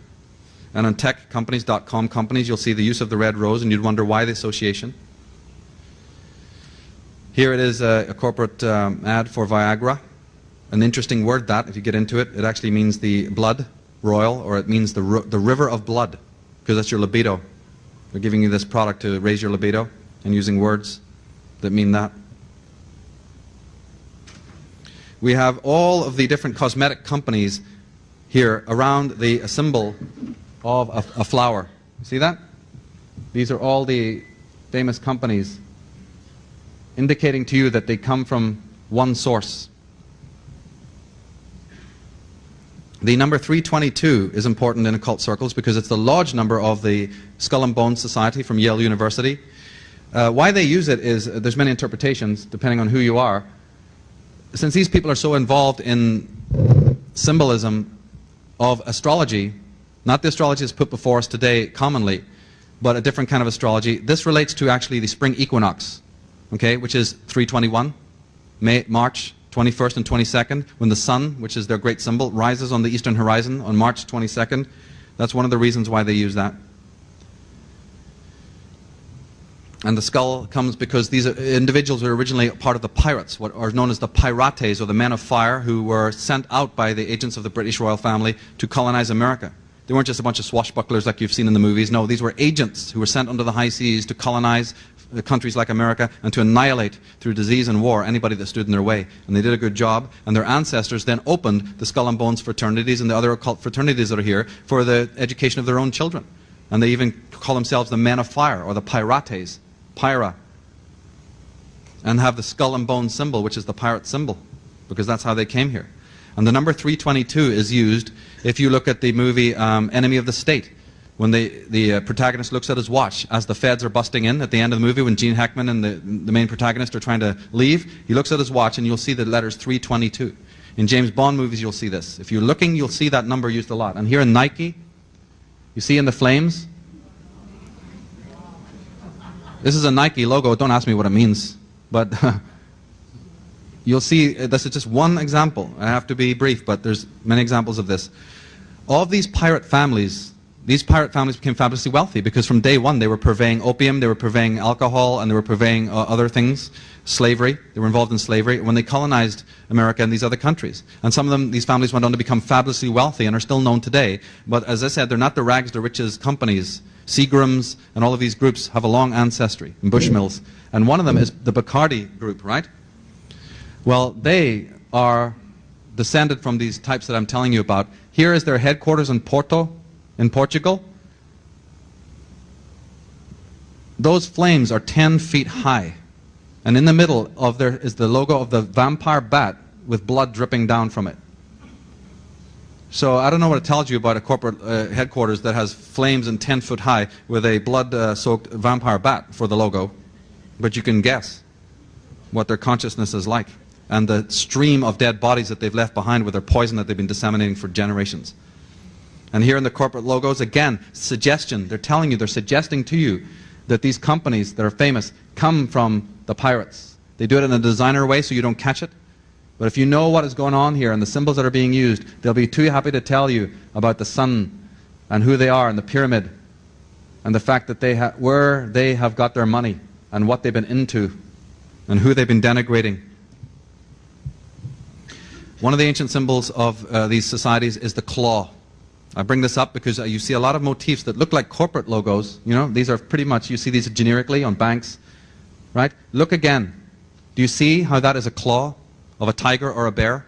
And on tech companies, .com companies, you'll see the use of the red rose, and you'd wonder why the association. Here it is a corporate ad for Viagra. An interesting word, that, if you get into it. It actually means the blood royal, or it means the river of blood, because that's your libido. They're giving you this product to raise your libido and using words that mean that. We have all of the different cosmetic companies here around the symbol of a flower. See that? These are all the famous companies indicating to you that they come from one source. The number 322 is important in occult circles because it's the lodge number of the Skull and Bones Society from Yale University. Why they use it is, there's many interpretations depending on who you are. Since these people are so involved in symbolism of astrology, not the astrology that's put before us today commonly, but a different kind of astrology, this relates to actually the spring equinox, okay, which is 321, March 21st and 22nd, when the sun, which is their great symbol, rises on the eastern horizon on March 22nd. That's one of the reasons why they use that. And the skull comes because these individuals were originally part of the pirates, what are known as the pirates, or the men of fire, who were sent out by the agents of the British royal family to colonize America. They weren't just a bunch of swashbucklers like you've seen in the movies. No, these were agents who were sent under the high seas to colonize countries like America and to annihilate through disease and war anybody that stood in their way. And they did a good job, and their ancestors then opened the Skull and Bones fraternities and the other occult fraternities that are here for the education of their own children. And they even call themselves the Men of Fire, or the Pirates, Pyra, and have the skull and bone symbol, which is the pirate symbol, because that's how they came here. And the number 322 is used if you look at the movie Enemy of the State, when the protagonist looks at his watch as the feds are busting in at the end of the movie, when Gene Hackman and the main protagonist are trying to leave, he looks at his watch and you'll see the letters 322. In James Bond movies you'll see this. If you're looking, you'll see that number used a lot. And here in Nike, you see in the flames, this is a Nike logo. Don't ask me what it means, but you'll see this is just one example. I have to be brief, but there's many examples of this. All of these pirate families became fabulously wealthy because from day one they were purveying opium, they were purveying alcohol, and they were purveying other things, slavery. They were involved in slavery when they colonized America and these other countries. And some of them, these families went on to become fabulously wealthy and are still known today. But as I said, they're not the rags to riches companies. Seagrams and all of these groups have a long ancestry in Bushmills. And one of them is the Bacardi group, right? Well, they are descended from these types that I'm telling you about. Here is their headquarters in Porto, in Portugal. Those flames are 10 feet high. And in the middle of there is the logo of the vampire bat with blood dripping down from it. So I don't know what it tells you about a corporate headquarters that has flames and 10 foot high with a blood-soaked vampire bat for the logo. But you can guess what their consciousness is like and the stream of dead bodies that they've left behind with their poison that they've been disseminating for generations. And here in the corporate logos, again, suggestion. They're telling you, they're suggesting to you that these companies that are famous come from the pirates. They do it in a designer way so you don't catch it. But if you know what is going on here and the symbols that are being used, they'll be too happy to tell you about the sun and who they are and the pyramid and the fact that where they have got their money and what they've been into and who they've been denigrating. One of the ancient symbols of these societies is the claw. I bring this up because you see a lot of motifs that look like corporate logos. You know, these are pretty much, you see these generically on banks, right? Look again. Do you see how that is a claw of a tiger or a bear?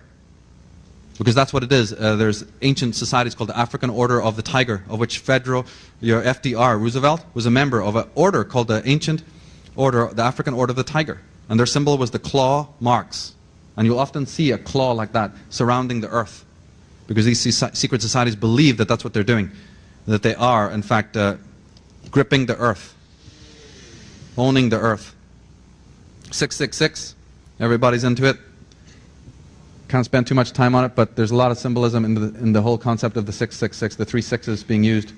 Because that's what it is. There's ancient societies called the African Order of the Tiger, of which FDR, Roosevelt, was a member of an order called the Ancient Order, the African Order of the Tiger. And their symbol was the claw marks. And you'll often see a claw like that surrounding the earth. Because these secret societies believe that that's what they're doing. That they are, in fact, gripping the earth. Owning the earth. 666. Everybody's into it. Can't spend too much time on it, but there's a lot of symbolism in the whole concept of the 666, the 3 6s being used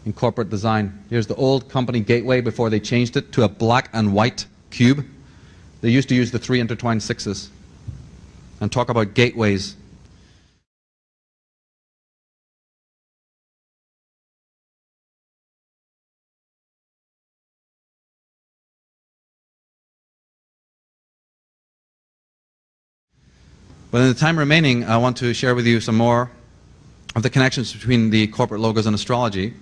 in corporate design. Here's the old company gateway before they changed it to a black and white cube. They used to use the 3 intertwined 6s and talk about gateways. But in the time remaining, I want to share with you some more of the connections between the corporate logos and astrology.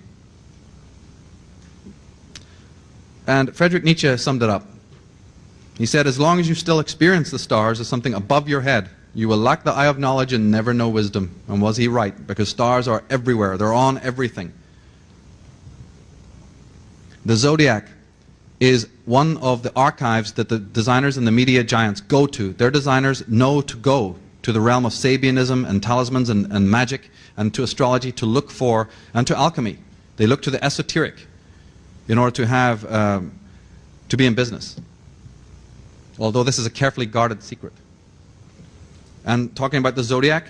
And Friedrich Nietzsche summed it up. He said, as long as you still experience the stars as something above your head, you will lack the eye of knowledge and never know wisdom. And was he right? Because stars are everywhere. They're on everything. The zodiac is one of the archives that the designers and the media giants go to. Their designers know to go to the realm of Sabianism and talismans and magic and to astrology to look for, and to alchemy. They look to the esoteric in order to have, to be in business. Although this is a carefully guarded secret. And talking about the zodiac,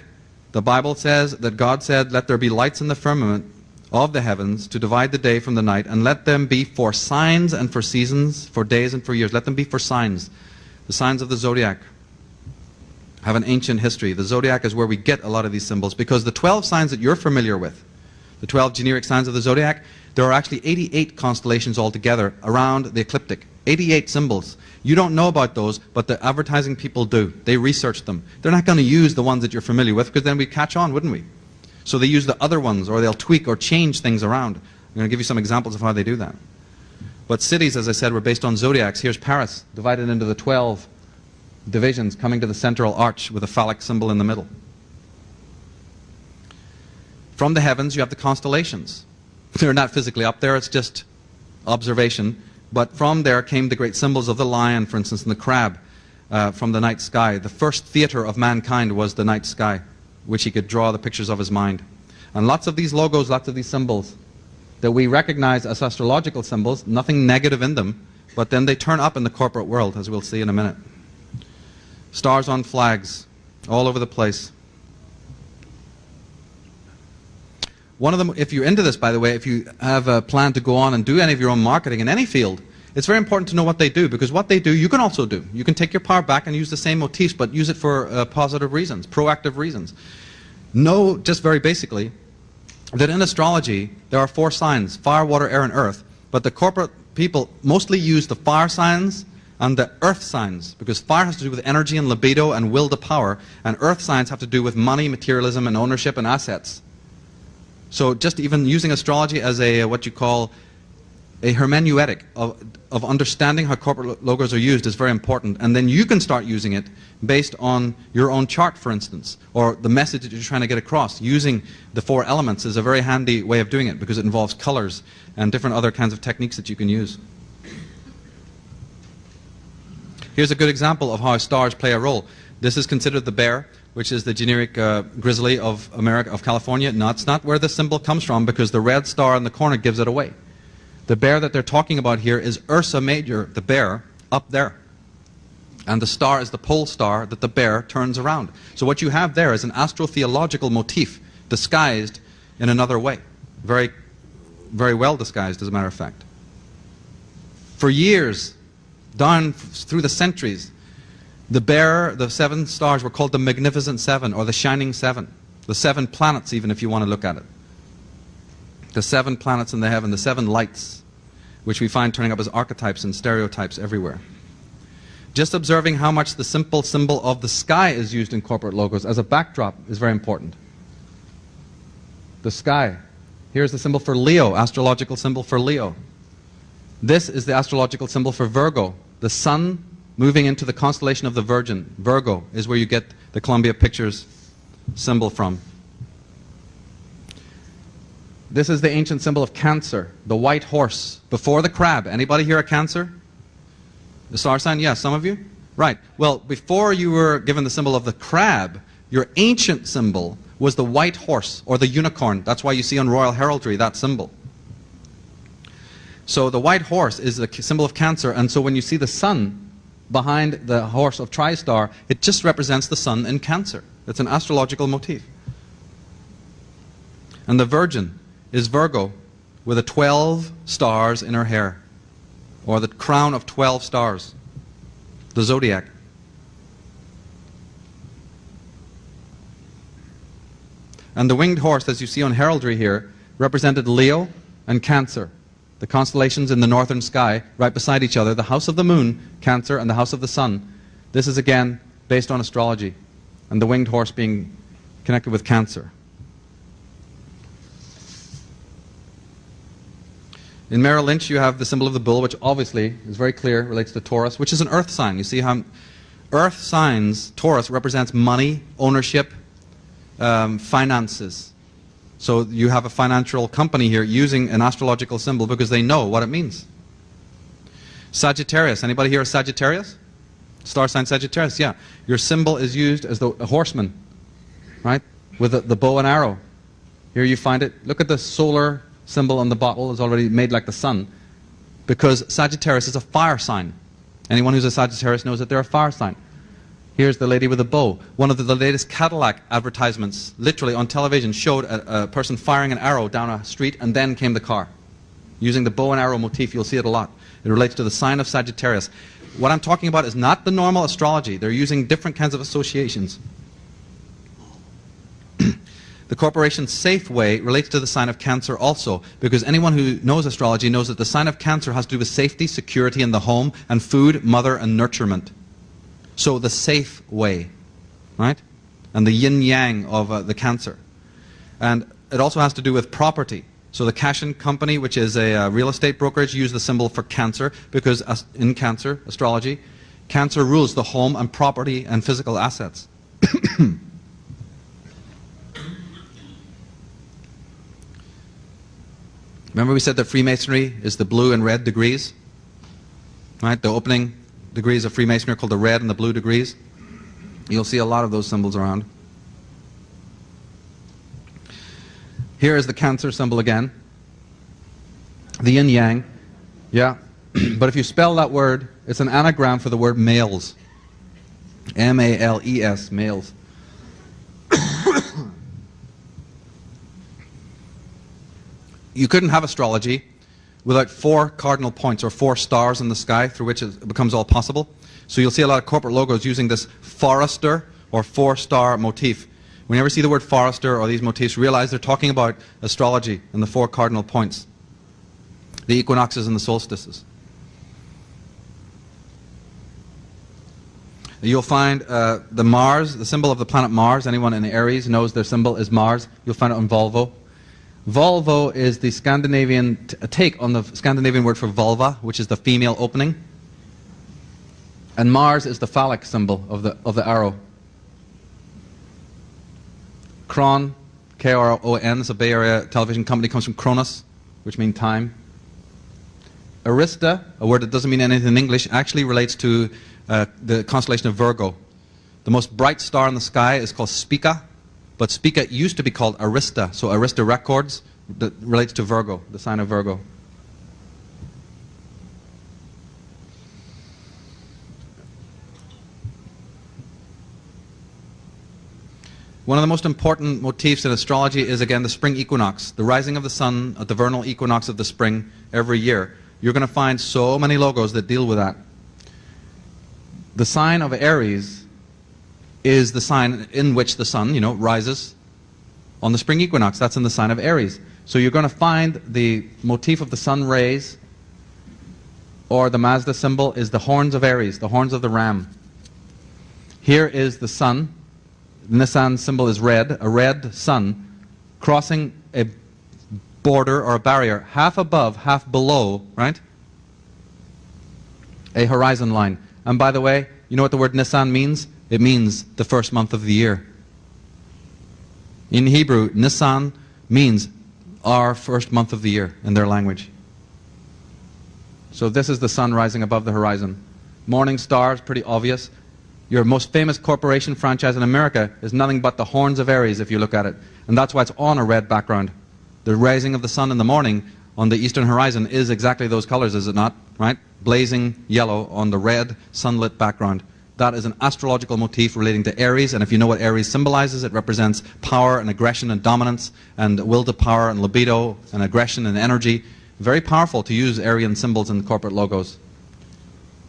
the Bible says that God said, let there be lights in the firmament of the heavens to divide the day from the night, and let them be for signs and for seasons, for days and for years. Let them be for signs. The signs of the zodiac have an ancient history. The zodiac is where we get a lot of these symbols, because the 12 signs that you're familiar with, the 12 generic signs of the zodiac, there are actually 88 constellations altogether around the ecliptic. 88 symbols. You don't know about those, but the advertising people do. They research them. They're not going to use the ones that you're familiar with, because then we'd catch on, wouldn't we? So they use the other ones, or they'll tweak or change things around. I'm going to give you some examples of how they do that. But cities, as I said, were based on zodiacs. Here's Paris, divided into the 12 divisions, coming to the central arch with a phallic symbol in the middle. From the heavens, you have the constellations. They're not physically up there, it's just observation. But from there came the great symbols of the lion, for instance, and the crab from the night sky. The first theater of mankind was the night sky, which he could draw the pictures of his mind. And lots of these logos, lots of these symbols that we recognize as astrological symbols, nothing negative in them, but then they turn up in the corporate world, as we'll see in a minute. Stars on flags, all over the place. One of them, if you're into this, by the way, if you have a plan to go on and do any of your own marketing in any field, it's very important to know what they do, because what they do, you can also do. You can take your power back and use the same motifs, but use it for positive reasons, proactive reasons. Know, just very basically, that in astrology, there are 4 signs: fire, water, air, and earth. But the corporate people mostly use the fire signs and the earth signs, because fire has to do with energy and libido and will to power, and earth signs have to do with money, materialism, and ownership and assets. So just even using astrology as a what you call a hermeneutic of understanding how corporate logos are used is very important. And then you can start using it based on your own chart, for instance, or the message that you're trying to get across. Using the 4 elements is a very handy way of doing it, because it involves colors and different other kinds of techniques that you can use. Here's a good example of how stars play a role. This is considered the bear, which is the generic grizzly of America, of California. No, it's not where the symbol comes from, because the red star in the corner gives it away. The bear that they're talking about here is Ursa Major, the bear, up there. And the star is the pole star that the bear turns around. So what you have there is an astrotheological motif disguised in another way. Very, very well disguised, as a matter of fact. For years, down through the centuries, the bear, the 7 stars were called the Magnificent 7, or the Shining 7. The 7 planets, even, if you want to look at it. The 7 planets in the heaven, the 7 lights, which we find turning up as archetypes and stereotypes everywhere. Just observing how much the simple symbol of the sky is used in corporate logos as a backdrop is very important. The sky. Here's the symbol for Leo, astrological symbol for Leo. This is the astrological symbol for Virgo. The sun moving into the constellation of the Virgin. Virgo is where you get the Columbia Pictures symbol from. This is the ancient symbol of Cancer, the white horse, before the crab. Anybody here a Cancer? The star sign? Yeah, some of you? Right. Well, before you were given the symbol of the crab, your ancient symbol was the white horse, or the unicorn. That's why you see on royal heraldry that symbol. So the white horse is the symbol of Cancer, and so when you see the sun behind the horse of Tristar, it just represents the sun in Cancer. It's an astrological motif. And the Virgin is Virgo with the 12 stars in her hair, or the crown of 12 stars, the zodiac. And the winged horse, as you see on heraldry here, represented Leo and Cancer, the constellations in the northern sky, right beside each other, the house of the moon, Cancer, and the house of the sun. This is again based on astrology, and the winged horse being connected with Cancer. In Merrill Lynch, you have the symbol of the bull, which obviously is very clear, relates to Taurus, which is an earth sign. You see how earth signs, Taurus, represents money, ownership, finances. So you have a financial company here using an astrological symbol because they know what it means. Sagittarius. Anybody here a Sagittarius? Star sign Sagittarius, yeah. Your symbol is used as a horseman, right? With the bow and arrow. Here you find it. Look at the solar symbol on the bottle is already made like the sun, because Sagittarius is a fire sign. Anyone who's a Sagittarius knows that they're a fire sign. Here's the lady with a bow. One of the latest Cadillac advertisements, literally on television, showed a person firing an arrow down a street, and then came the car. Using the bow and arrow motif, you'll see it a lot. It relates to the sign of Sagittarius. What I'm talking about is not the normal astrology. They're using different kinds of associations. The corporation Safeway relates to the sign of Cancer also, because anyone who knows astrology knows that the sign of Cancer has to do with safety, security in the home, and food, mother, and nurturement. So the safe way, right? And the yin-yang of the Cancer. And it also has to do with property. So the Cashin Company, which is a real estate brokerage, use the symbol for Cancer because in Cancer astrology, Cancer rules the home and property and physical assets. Remember we said that Freemasonry is the blue and red degrees? Right? The opening degrees of Freemasonry are called the red and the blue degrees. You'll see a lot of those symbols around. Here is the Cancer symbol again. The yin yang. Yeah. But if you spell that word, it's an anagram for the word males. M-A-L-E-S, males. You couldn't have astrology without 4 cardinal points or 4 stars in the sky through which it becomes all possible. So you'll see a lot of corporate logos using this forester or 4-star motif. Whenever you see the word forester or these motifs, realize they're talking about astrology and the 4 cardinal points, the equinoxes and the solstices. You'll find the Mars, the symbol of the planet Mars. Anyone in Aries knows their symbol is Mars. You'll find it on Volvo. Volvo is the Scandinavian take on the Scandinavian word for vulva, which is the female opening. And Mars is the phallic symbol of the arrow. Kron, K-R-O-N, is a Bay Area television company, comes from Kronos, which means time. Arista, a word that doesn't mean anything in English, actually relates to the constellation of Virgo. The most bright star in the sky is called Spica, but Spica used to be called Arista. So Arista Records that relates to Virgo, the sign of Virgo. One of the most important motifs in astrology is, again, the spring equinox, the rising of the sun at the vernal equinox of the spring every year. You're going to find so many logos that deal with that. The sign of Aries is the sign in which the sun, rises on the spring equinox. That's in the sign of Aries. So you're going to find the motif of the sun rays, or the Mazda symbol is the horns of Aries, the horns of the ram. Here is the sun. Nissan symbol is red, a red sun crossing a border or a barrier half above, half below, right? A horizon line. And by the way, you know what the word Nissan means? It means the first month of the year. In Hebrew, Nisan means our first month of the year in their language. So this is the sun rising above the horizon. Morning star is pretty obvious. Your most famous corporation franchise in America is nothing but the horns of Aries if you look at it. And that's why it's on a red background. The rising of the sun in the morning on the eastern horizon is exactly those colors, is it not? Right? Blazing yellow on the red sunlit background. That is an astrological motif relating to Aries, and if you know what Aries symbolizes, it represents power and aggression and dominance and will to power and libido and aggression and energy. Very powerful to use Aryan symbols in corporate logos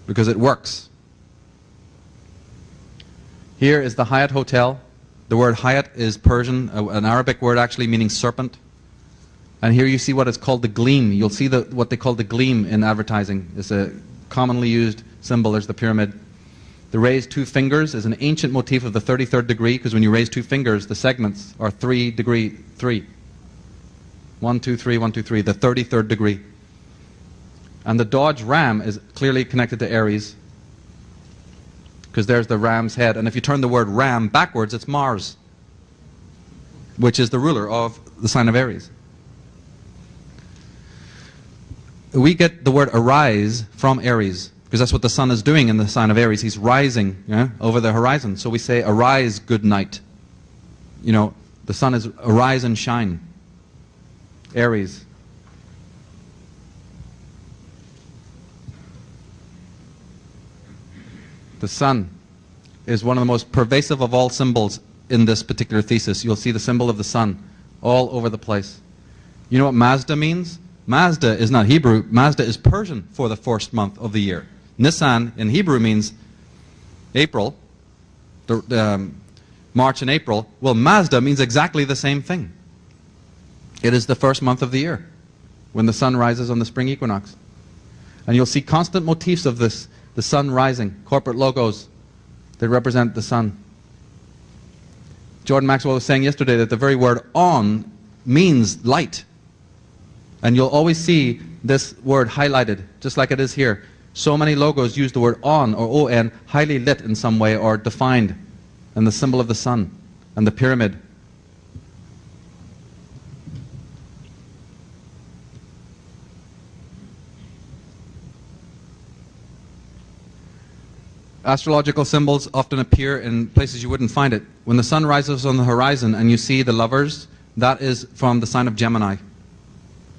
because it works. Here is the Hyatt Hotel. The word Hyatt is Persian, an Arabic word actually meaning serpent. And here you see what is called the gleam. You'll see what they call the gleam in advertising. It's a commonly used symbol. There's the pyramid. The raised 2 fingers is an ancient motif of the 33rd degree, because when you raise 2 fingers, the segments are 3 degree 3. 1, 2, 3, 1, 2, 3, the 33rd degree. And the Dodge Ram is clearly connected to Aries, because there's the ram's head. And if you turn the word ram backwards, it's Mars, which is the ruler of the sign of Aries. We get the word arise from Aries, because that's what the sun is doing in the sign of Aries. He's rising over the horizon. So we say, arise, good night. The sun is arise and shine. Aries. The sun is one of the most pervasive of all symbols in this particular thesis. You'll see the symbol of the sun all over the place. You know what Mazda means? Mazda is not Hebrew. Mazda is Persian for the first month of the year. Nisan in Hebrew means April, March and April. Well, Mazda means exactly the same thing. It is the first month of the year when the sun rises on the spring equinox. And you'll see constant motifs of this, the sun rising, corporate logos that represent the sun. Jordan Maxwell was saying yesterday that the very word on means light. And you'll always see this word highlighted, just like it is here. So many logos use the word on or on, highly lit in some way or defined, and the symbol of the sun and the pyramid. Astrological symbols often appear in places you wouldn't find it. When the sun rises on the horizon and you see the lovers, that is from the sign of Gemini.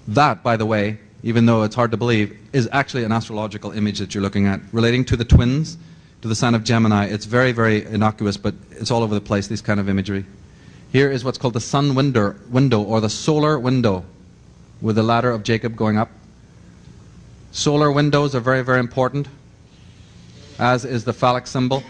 That, by the way, even though it's hard to believe, is actually an astrological image that you're looking at, relating to the twins, to the sign of Gemini. It's very, very innocuous, but it's all over the place, this kind of imagery. Here is what's called the sun window or the solar window, with the ladder of Jacob going up. Solar windows are very, very important, as is the phallic symbol.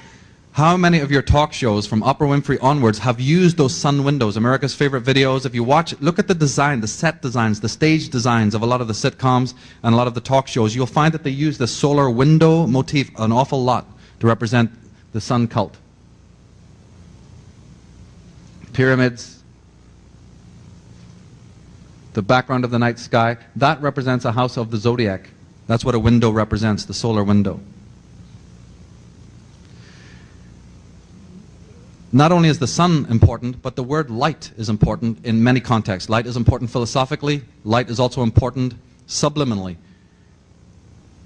How many of your talk shows from Oprah Winfrey onwards have used those sun windows? America's favorite videos. If you watch, look at the design, the set designs, the stage designs of a lot of the sitcoms and a lot of the talk shows. You'll find that they use the solar window motif an awful lot to represent the sun cult. Pyramids, the background of the night sky, that represents a house of the zodiac. That's what a window represents, the solar window. Not only is the sun important, but the word light is important in many contexts. Light is important philosophically. Light is also important subliminally.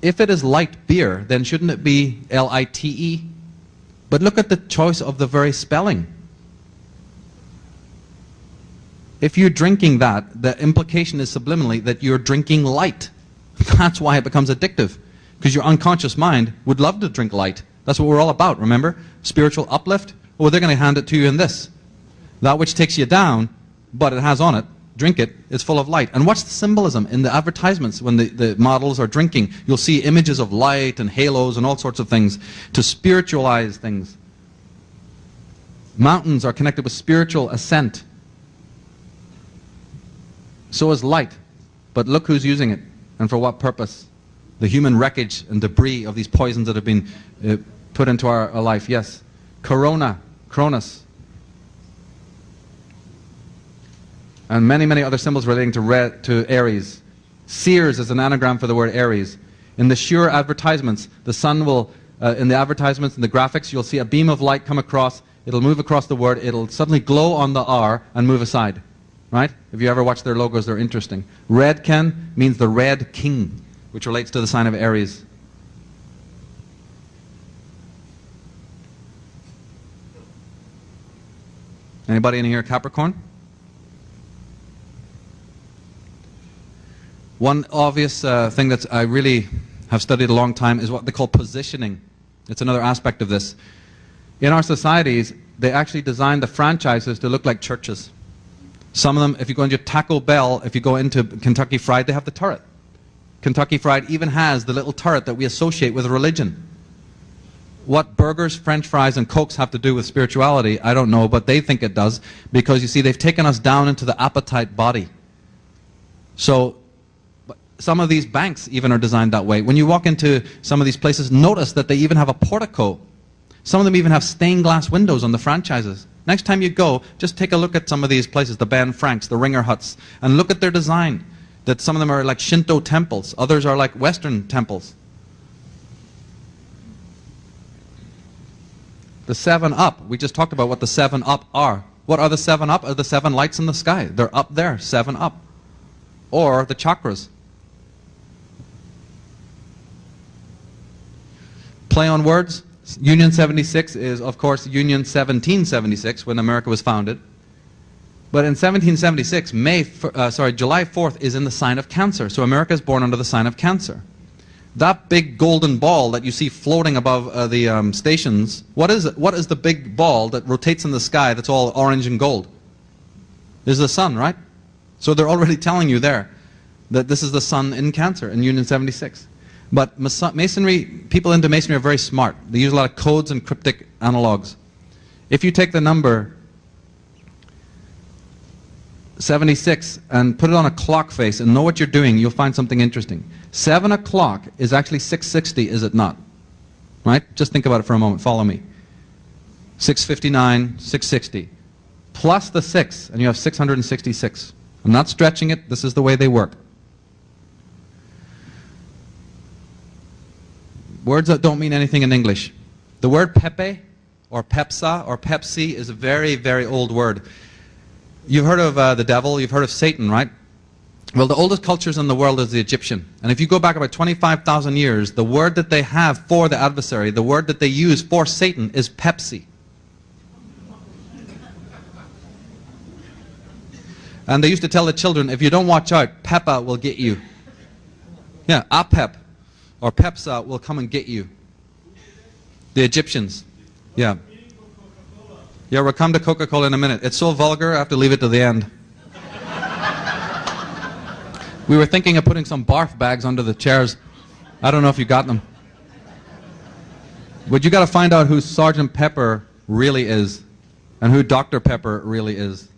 If it is light beer, then shouldn't it be L-I-T-E? But look at the choice of the very spelling. If you're drinking that, the implication is subliminally that you're drinking light. That's why it becomes addictive. Because your unconscious mind would love to drink light. That's what we're all about, remember? Spiritual uplift. Well, they're going to hand it to you in this. That which takes you down, but it has on it, drink it, it's full of light. And what's the symbolism? In the advertisements, when the models are drinking, you'll see images of light and halos and all sorts of things to spiritualize things. Mountains are connected with spiritual ascent. So is light. But look who's using it, and for what purpose. The human wreckage and debris of these poisons that have been put into our life. Yes. Corona, Cronus, and many, many other symbols relating to Aries. Sears is an anagram for the word Aries. In the Shure advertisements, the sun will, in the advertisements, in the graphics, you'll see a beam of light come across, it'll move across the word, it'll suddenly glow on the R and move aside. Right? If you ever watch their logos, they're interesting. Red, Ken, means the Red King, which relates to the sign of Aries. Anybody in here Capricorn? One obvious thing that I really have studied a long time is what they call positioning. It's another aspect of this. In our societies, they actually designed the franchises to look like churches. Some of them, if you go into Taco Bell, if you go into Kentucky Fried, they have the turret. Kentucky Fried even has the little turret that we associate with religion. What burgers, french fries, and cokes have to do with spirituality, I don't know, but they think it does, because you see, they've taken us down into the appetite body. So, some of these banks even are designed that way. When you walk into some of these places, notice that they even have a portico. Some of them even have stained glass windows on the franchises. Next time you go, just take a look at some of these places, the Ben Franks, the Ringer Huts, and look at their design. That some of them are like Shinto temples, others are like Western temples. The 7-Up, we just talked about what the 7-Up are. What are the 7-Up? Are the 7 lights in the sky. They're up there, 7-Up. Or the chakras. Play on words. Union 76 is, of course, Union 1776, when America was founded. But in 1776, July 4th is in the sign of Cancer. So America is born under the sign of Cancer. That big golden ball that you see floating above the stations, what is it? What is the big ball that rotates in the sky that's all orange and gold? There's the sun, right? So they're already telling you there that this is the sun in Cancer in Union 76. But Masonry, people into Masonry are very smart. They use a lot of codes and cryptic analogs. If you take the number 76 and put it on a clock face and know what you're doing, you'll find something interesting. 7 o'clock is actually 660, is it not? Right? Just think about it for a moment. Follow me. 659, 660. Plus the 6, and you have 666. I'm not stretching it. This is the way they work. Words that don't mean anything in English. The word Pepe or Pepsa or Pepsi is a very, very old word. You've heard of the devil, you've heard of Satan, right? Well, the oldest cultures in the world is the Egyptian. And if you go back about 25,000 years, the word that they have for the adversary, the word that they use for Satan is Pepsi. And they used to tell the children, if you don't watch out, Peppa will get you. Yeah, Apep or Pepsa will come and get you. The Egyptians. Yeah. Yeah, we'll come to Coca-Cola in a minute. It's so vulgar, I have to leave it to the end. We were thinking of putting some barf bags under the chairs. I don't know if you got them. But you got to find out who Sergeant Pepper really is and who Dr. Pepper really is.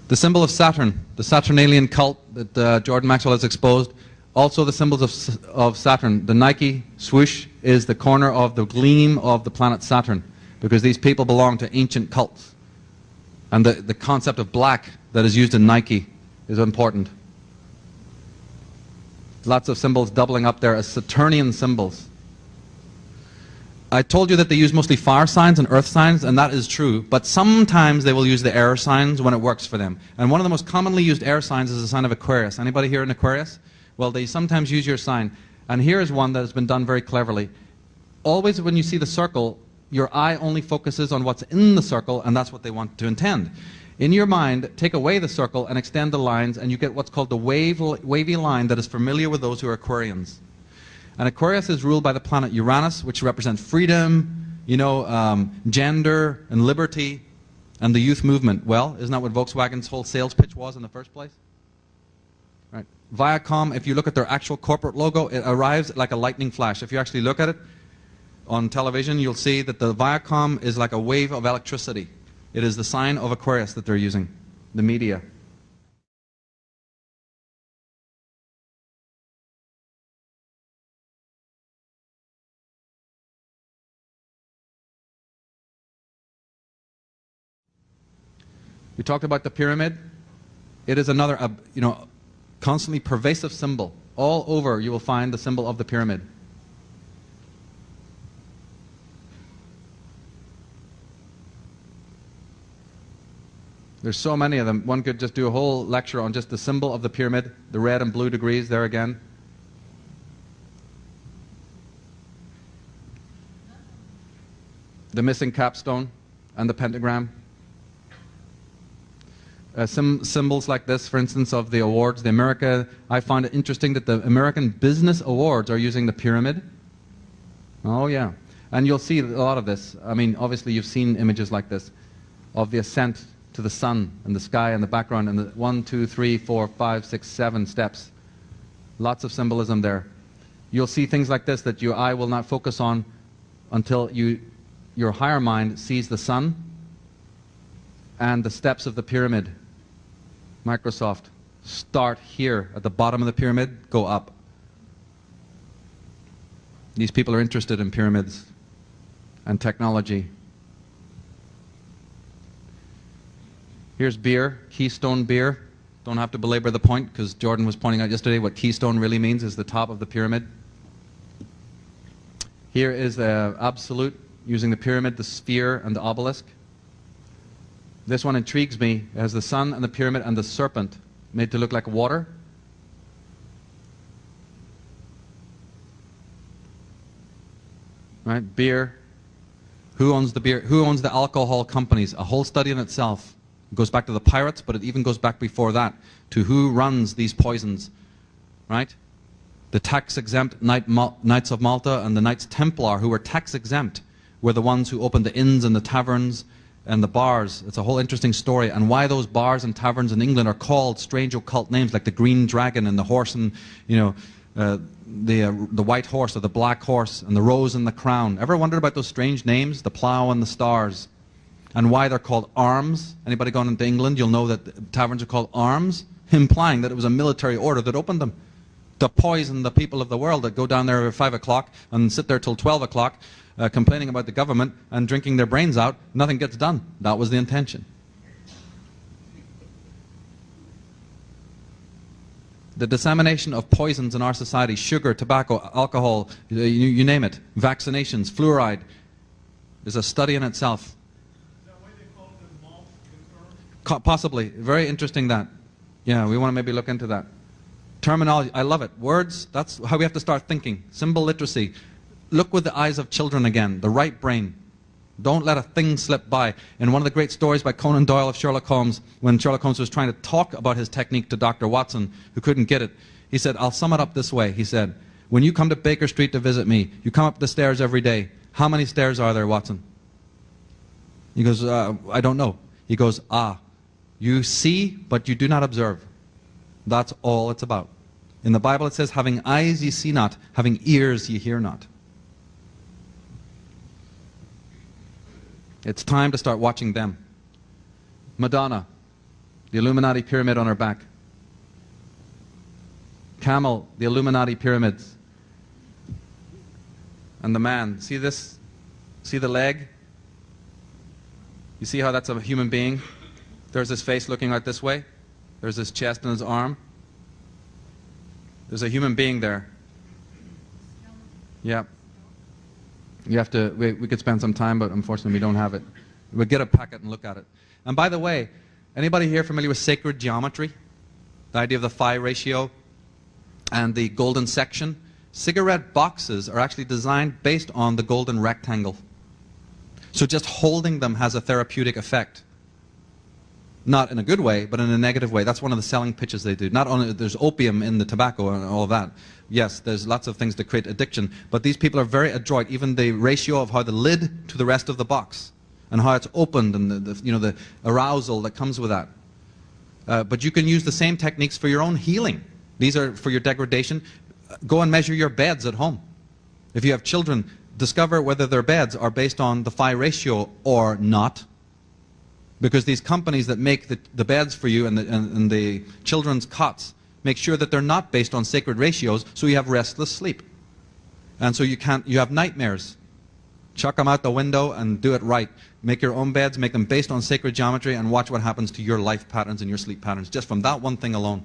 The symbol of Saturn, the Saturnalian cult that Jordan Maxwell has exposed, also the symbols of Saturn. The Nike swoosh is the corner of the gleam of the planet Saturn, because these people belong to ancient cults. And the concept of black that is used in Nike is important. Lots of symbols doubling up there as Saturnian symbols. I told you that they use mostly fire signs and earth signs, and that is true, but sometimes they will use the air signs when it works for them. And one of the most commonly used air signs is the sign of Aquarius. Anybody here in Aquarius? Well, they sometimes use your sign. And here is one that has been done very cleverly. Always when you see the circle, your eye only focuses on what's in the circle, and that's what they want to intend. In your mind, take away the circle and extend the lines, and you get what's called the wavy line that is familiar with those who are Aquarians. And Aquarius is ruled by the planet Uranus, which represents freedom, gender and liberty, and the youth movement. Well, isn't that what Volkswagen's whole sales pitch was in the first place? Right. Viacom, if you look at their actual corporate logo, it arrives like a lightning flash. If you actually look at it on television, you'll see that the Viacom is like a wave of electricity. It is the sign of Aquarius that they're using, the media. We talked about the pyramid. It is another, constantly pervasive symbol. All over you will find the symbol of the pyramid. There's so many of them. One could just do a whole lecture on just the symbol of the pyramid, the red and blue degrees there again. The missing capstone and the pentagram. Symbols like this, for instance, of the awards. I find it interesting that the American Business Awards are using the pyramid. Oh yeah. And you'll see a lot of this. I mean, obviously you've seen images like this of the ascent to the sun and the sky and the background and the 1, 2, 3, 4, 5, 6, 7 steps. Lots of symbolism there. You'll see things like this that your eye will not focus on until your higher mind sees the sun and the steps of the pyramid. Microsoft, start here at the bottom of the pyramid, go up. These people are interested in pyramids and technology. Here's beer, Keystone beer. Don't have to belabor the point because Jordan was pointing out yesterday what Keystone really means is the top of the pyramid. Here is the absolute, using the pyramid, the sphere, and the obelisk. This one intrigues me. It has the sun and the pyramid and the serpent made to look like water. Right? Beer. Who owns the beer? Who owns the alcohol companies? A whole study in itself. It goes back to the pirates, but it even goes back before that to who runs these poisons. Right? The tax-exempt Knights of Malta and the Knights Templar, who were tax-exempt, were the ones who opened the inns and the taverns and the bars. It's a whole interesting story, and why those bars and taverns in England are called strange occult names like the Green Dragon and the horse and the white horse or the black horse and the rose and the crown. Ever wondered about those strange names, the plough and the stars, and why they're called arms? Anybody gone into England, you'll know that taverns are called arms, implying that it was a military order that opened them to poison the people of the world that go down there at 5 o'clock and sit there till 12 o'clock complaining about the government and drinking their brains out. Nothing gets done. That was the intention. The dissemination of poisons in our society, sugar, tobacco, alcohol, you name it, vaccinations, fluoride, is a study in itself. Is that why they call them malt liquor? Possibly. Very interesting that. Yeah, we want to maybe look into that. Terminology, I love it. Words, that's how we have to start thinking. Symbol literacy. Look with the eyes of children again, the right brain. Don't let a thing slip by. In one of the great stories by Conan Doyle of Sherlock Holmes, when Sherlock Holmes was trying to talk about his technique to Dr. Watson, who couldn't get it, he said, I'll sum it up this way. He said, when you come to Baker Street to visit me, you come up the stairs every day. How many stairs are there, Watson? He goes, I don't know. He goes, you see, but you do not observe. That's all it's about. In the Bible it says, having eyes ye see not, having ears ye hear not. It's time to start watching them. Madonna, the Illuminati pyramid on her back. Camel, the Illuminati pyramids. And the man, see this? See the leg? You see how that's a human being? There's his face looking out this way. There's his chest and his arm. There's a human being there. Yeah. You have to, we could spend some time, but unfortunately we don't have it. We'll get a packet and look at it. And by the way, anybody here familiar with sacred geometry? The idea of the phi ratio and the golden section? Cigarette boxes are actually designed based on the golden rectangle. So just holding them has a therapeutic effect. Not in a good way, but in a negative way. That's one of the selling pitches they do. Not only there's opium in the tobacco and all of that. Yes, there's lots of things that create addiction. But these people are very adroit. Even the ratio of how the lid to the rest of the box and how it's opened and the arousal that comes with that. But you can use the same techniques for your own healing. These are for your degradation. Go and measure your beds at home. If you have children, discover whether their beds are based on the phi ratio or not. Because these companies that make the beds for you and the children's cots make sure that they're not based on sacred ratios, so you have restless sleep. And so you have nightmares. Chuck them out the window and do it right. Make your own beds, make them based on sacred geometry, and watch what happens to your life patterns and your sleep patterns, just from that one thing alone.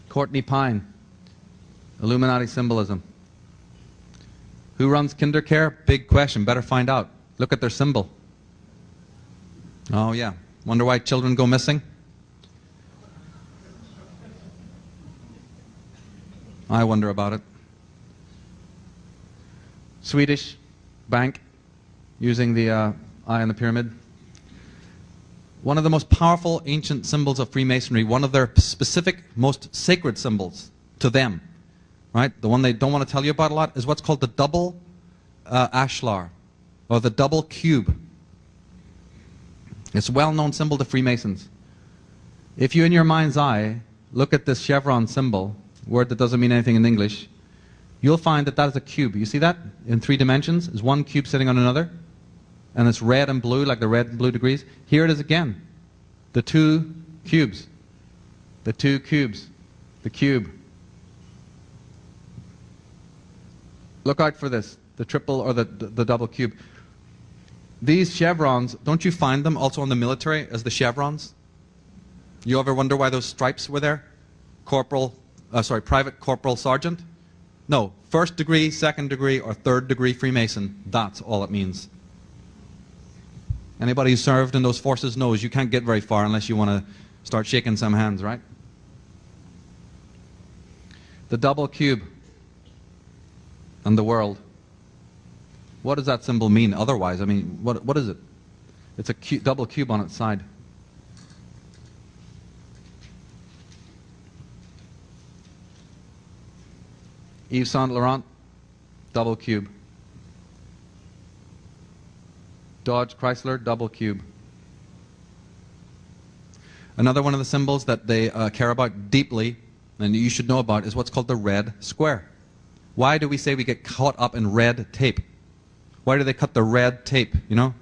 Courtney Pine, Illuminati symbolism. Who runs KinderCare? Big question. Better find out. Look at their symbol. Oh, yeah. Wonder why children go missing? I wonder about it. Swedish bank using the eye on the pyramid. One of the most powerful ancient symbols of Freemasonry, one of their specific, most sacred symbols to them, right? The one they don't want to tell you about a lot is what's called the double ashlar, or the double cube. It's a well-known symbol to Freemasons. If you, in your mind's eye, look at this chevron symbol, word that doesn't mean anything in English, you'll find that that is a cube. You see that in 3 dimensions? Is one cube sitting on another? And it's red and blue, like the red and blue degrees. Here it is again. The 2 cubes. The 2 cubes. The cube. Look out for this, the triple or the double cube. These chevrons, don't you find them also in the military as the chevrons? You ever wonder why those stripes were there? Private, corporal, sergeant? No, 1st degree, 2nd degree, or 3rd degree Freemason. That's all it means. Anybody who served in those forces knows you can't get very far unless you want to start shaking some hands, right? The double cube and the world. What does that symbol mean otherwise? I mean, what is it? It's a double cube on its side. Yves Saint Laurent, double cube. Dodge Chrysler, double cube. Another one of the symbols that they care about deeply, and you should know about, is what's called the red square. Why do we say we get caught up in red tape? Why do they cut the red tape, you know?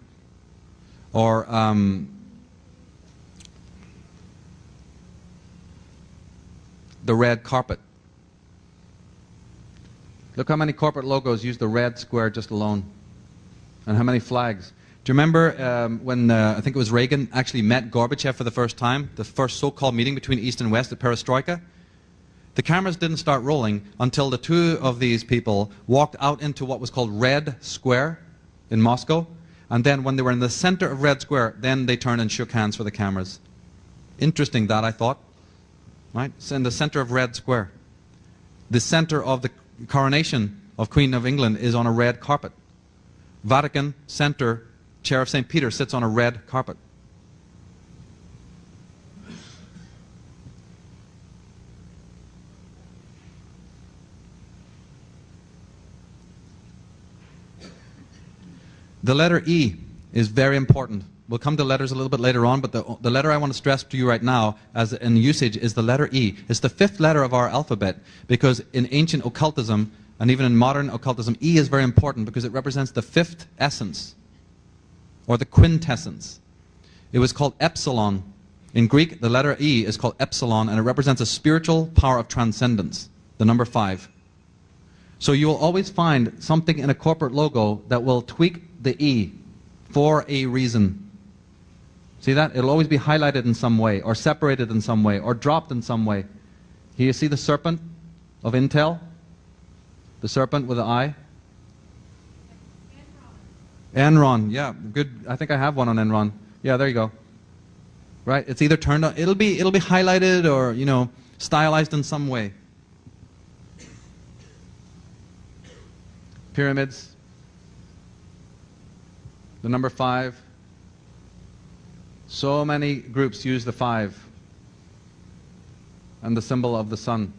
Or the red carpet. Look how many corporate logos use the red square just alone. And how many flags. Do you remember when I think it was Reagan actually met Gorbachev for the first time, the first so-called meeting between East and West at Perestroika? The cameras didn't start rolling until the two of these people walked out into what was called Red Square in Moscow. And then when they were in the center of Red Square, then they turned and shook hands for the cameras. Interesting that, I thought. Right? It's in the center of Red Square. The center of the coronation of Queen of England is on a red carpet. Vatican Center, Chair of St. Peter sits on a red carpet. The letter E is very important. We'll come to letters a little bit later on, but the letter I want to stress to you right now as in usage is the letter E. It's the fifth letter of our alphabet because in ancient occultism and even in modern occultism, E is very important because it represents the fifth essence or the quintessence. It was called epsilon. In Greek, the letter E is called epsilon and it represents a spiritual power of transcendence, the number 5. So you will always find something in a corporate logo that will tweak the E for a reason. See that? It'll always be highlighted in some way, or separated in some way, or dropped in some way. Here you see the serpent of Intel? The serpent with the eye? Enron, yeah, good. I think I have one on Enron. Yeah, there you go. Right? It's either turned on, it'll be highlighted or, you know, stylized in some way. Pyramids. The number 5. So many groups use the 5 and the symbol of the sun.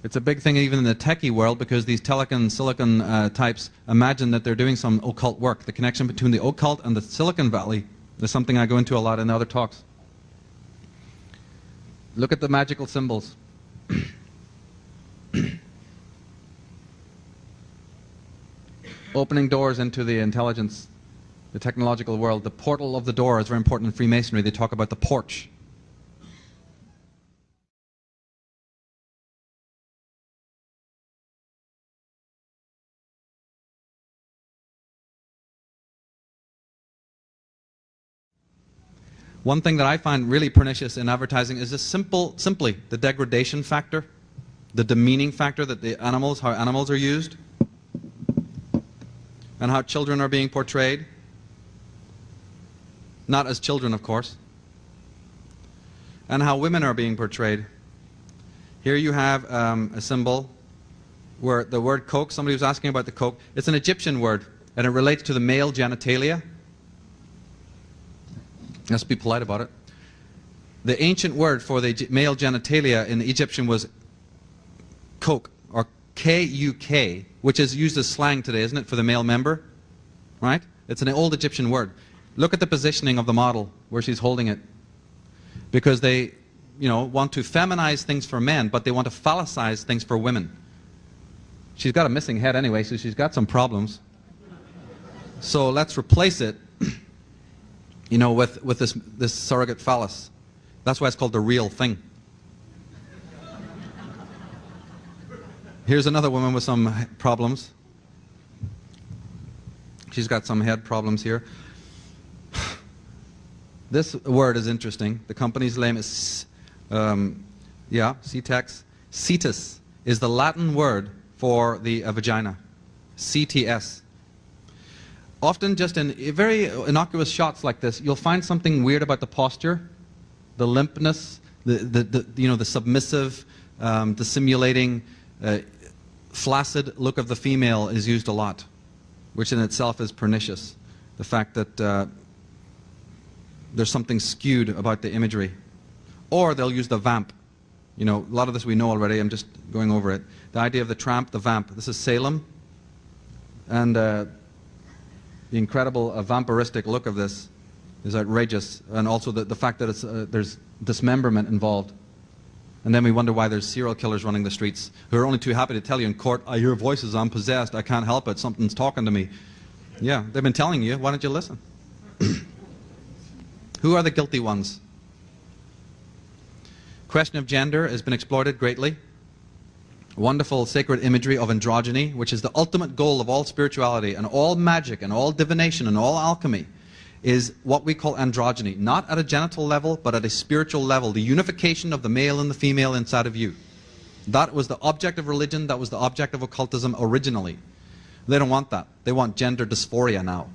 It's a big thing even in the techie world because these telecom silicon types imagine that they're doing some occult work. The connection between the occult and the Silicon Valley is something I go into a lot in other talks. Look at the magical symbols. Opening doors into the intelligence, the technological world. The portal of the door is very important in Freemasonry. They talk about the porch. One thing that I find really pernicious in advertising is just simply the degradation factor, the demeaning factor that the animals, how animals are used, and how children are being portrayed. Not as children, of course. And how women are being portrayed. Here you have a symbol where the word coke, somebody was asking about the coke, it's an Egyptian word, and it relates to the male genitalia. Let's be polite about it. The ancient word for the male genitalia in the Egyptian was coke, or K-U-K, which is used as slang today, isn't it, for the male member? Right? It's an old Egyptian word. Look at the positioning of the model, where she's holding it. Because they, you know, want to feminize things for men, but they want to phallicize things for women. She's got a missing head anyway, so she's got some problems. So let's replace it, you know, with this surrogate phallus. That's why it's called the real thing. Here's another woman with some problems. She's got some head problems here. This word is interesting. The company's name is, CTEX. Cetus is the Latin word for the vagina. CTS. Often just in very innocuous shots like this, you'll find something weird about the posture, the limpness, the submissive, dissimulating, flaccid look of the female is used a lot, which in itself is pernicious. The fact that there's something skewed about the imagery. Or they'll use the vamp. You know, a lot of this we know already, I'm just going over it. The idea of the tramp, the vamp. This is Salem. And the incredible vampiristic look of this is outrageous. And also the fact that there's dismemberment involved. And then we wonder why there's serial killers running the streets who are only too happy to tell you in court, I hear voices, I'm possessed, I can't help it, something's talking to me. Yeah, they've been telling you, why don't you listen? Who are the guilty ones? Question of gender has been exploited greatly. wonderful sacred imagery of androgyny, which is the ultimate goal of all spirituality and all magic and all divination and all alchemy, is what we call androgyny. Not at a genital level, but at a spiritual level. The unification of the male and the female inside of you. That was the object of religion. That was the object of occultism originally. They don't want that. They want gender dysphoria now.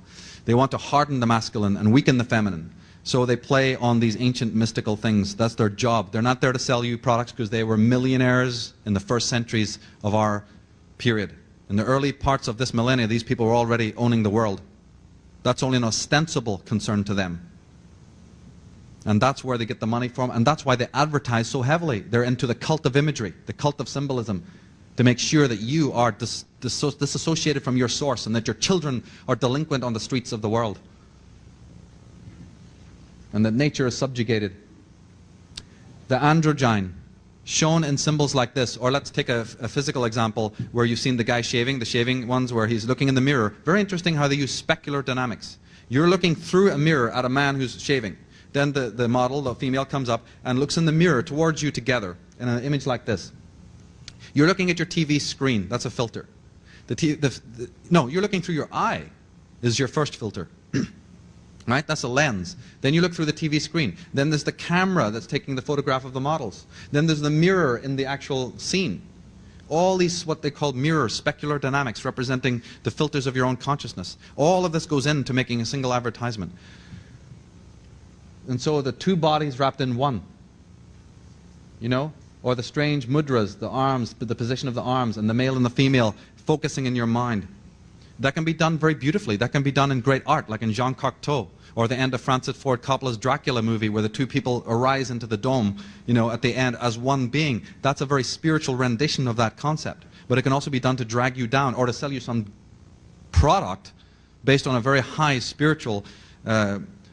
They want to harden the masculine and weaken the feminine. So they play on these ancient mystical things. That's their job. They're not there to sell you products because they were millionaires in the first centuries of our period. In the early parts of this millennia, these people were already owning the world. That's only an ostensible concern to them. And that's where they get the money from, and that's why they advertise so heavily. They're into the cult of imagery, the cult of symbolism, to make sure that you are disassociated from your source and that your children are delinquent on the streets of the world. And that nature is subjugated. The androgyne, shown in symbols like this, or let's take a physical example where you've seen the guy shaving, the shaving ones where he's looking in the mirror. Very interesting how they use specular dynamics. You're looking through a mirror at a man who's shaving. Then the model, the female, comes up and looks in the mirror towards you together in an image like this. You're looking at your TV screen. That's a filter. No, you're looking through your eye is your first filter. Right? That's a lens. Then you look through the TV screen. Then there's the camera that's taking the photograph of the models. Then there's the mirror in the actual scene. All these, what they call mirror, specular dynamics, representing the filters of your own consciousness. All of this goes into making a single advertisement. And so the two bodies wrapped in one. You know? Or the strange mudras, the arms, the position of the arms, and the male and the female focusing in your mind. That can be done very beautifully. That can be done in great art, like in Jean Cocteau, or the end of Francis Ford Coppola's Dracula movie, where the two people arise into the dome, you know, at the end as one being. That's a very spiritual rendition of that concept. But it can also be done to drag you down, or to sell you some product based on a very high spiritual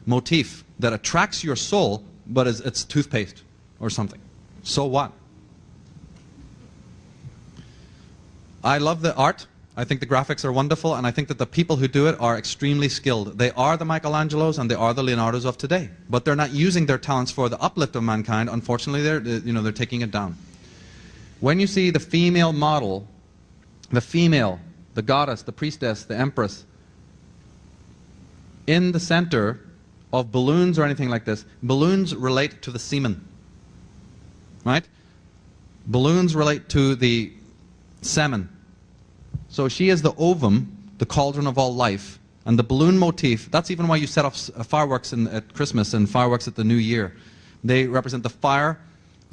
motif that attracts your soul, but it's toothpaste or something. So what? I love the art. I think the graphics are wonderful, and I think that the people who do it are extremely skilled. They are the Michelangelos and they are the Leonardos of today, but they're not using their talents for the uplift of mankind. Unfortunately, they're taking it down. When you see the female model, the female, the goddess, the priestess, the empress, in the center of balloons or anything like this, balloons relate to the semen, right? Balloons relate to the semen. So she is the ovum, the cauldron of all life, and the balloon motif, that's even why you set off fireworks at Christmas and fireworks at the New Year. They represent the fire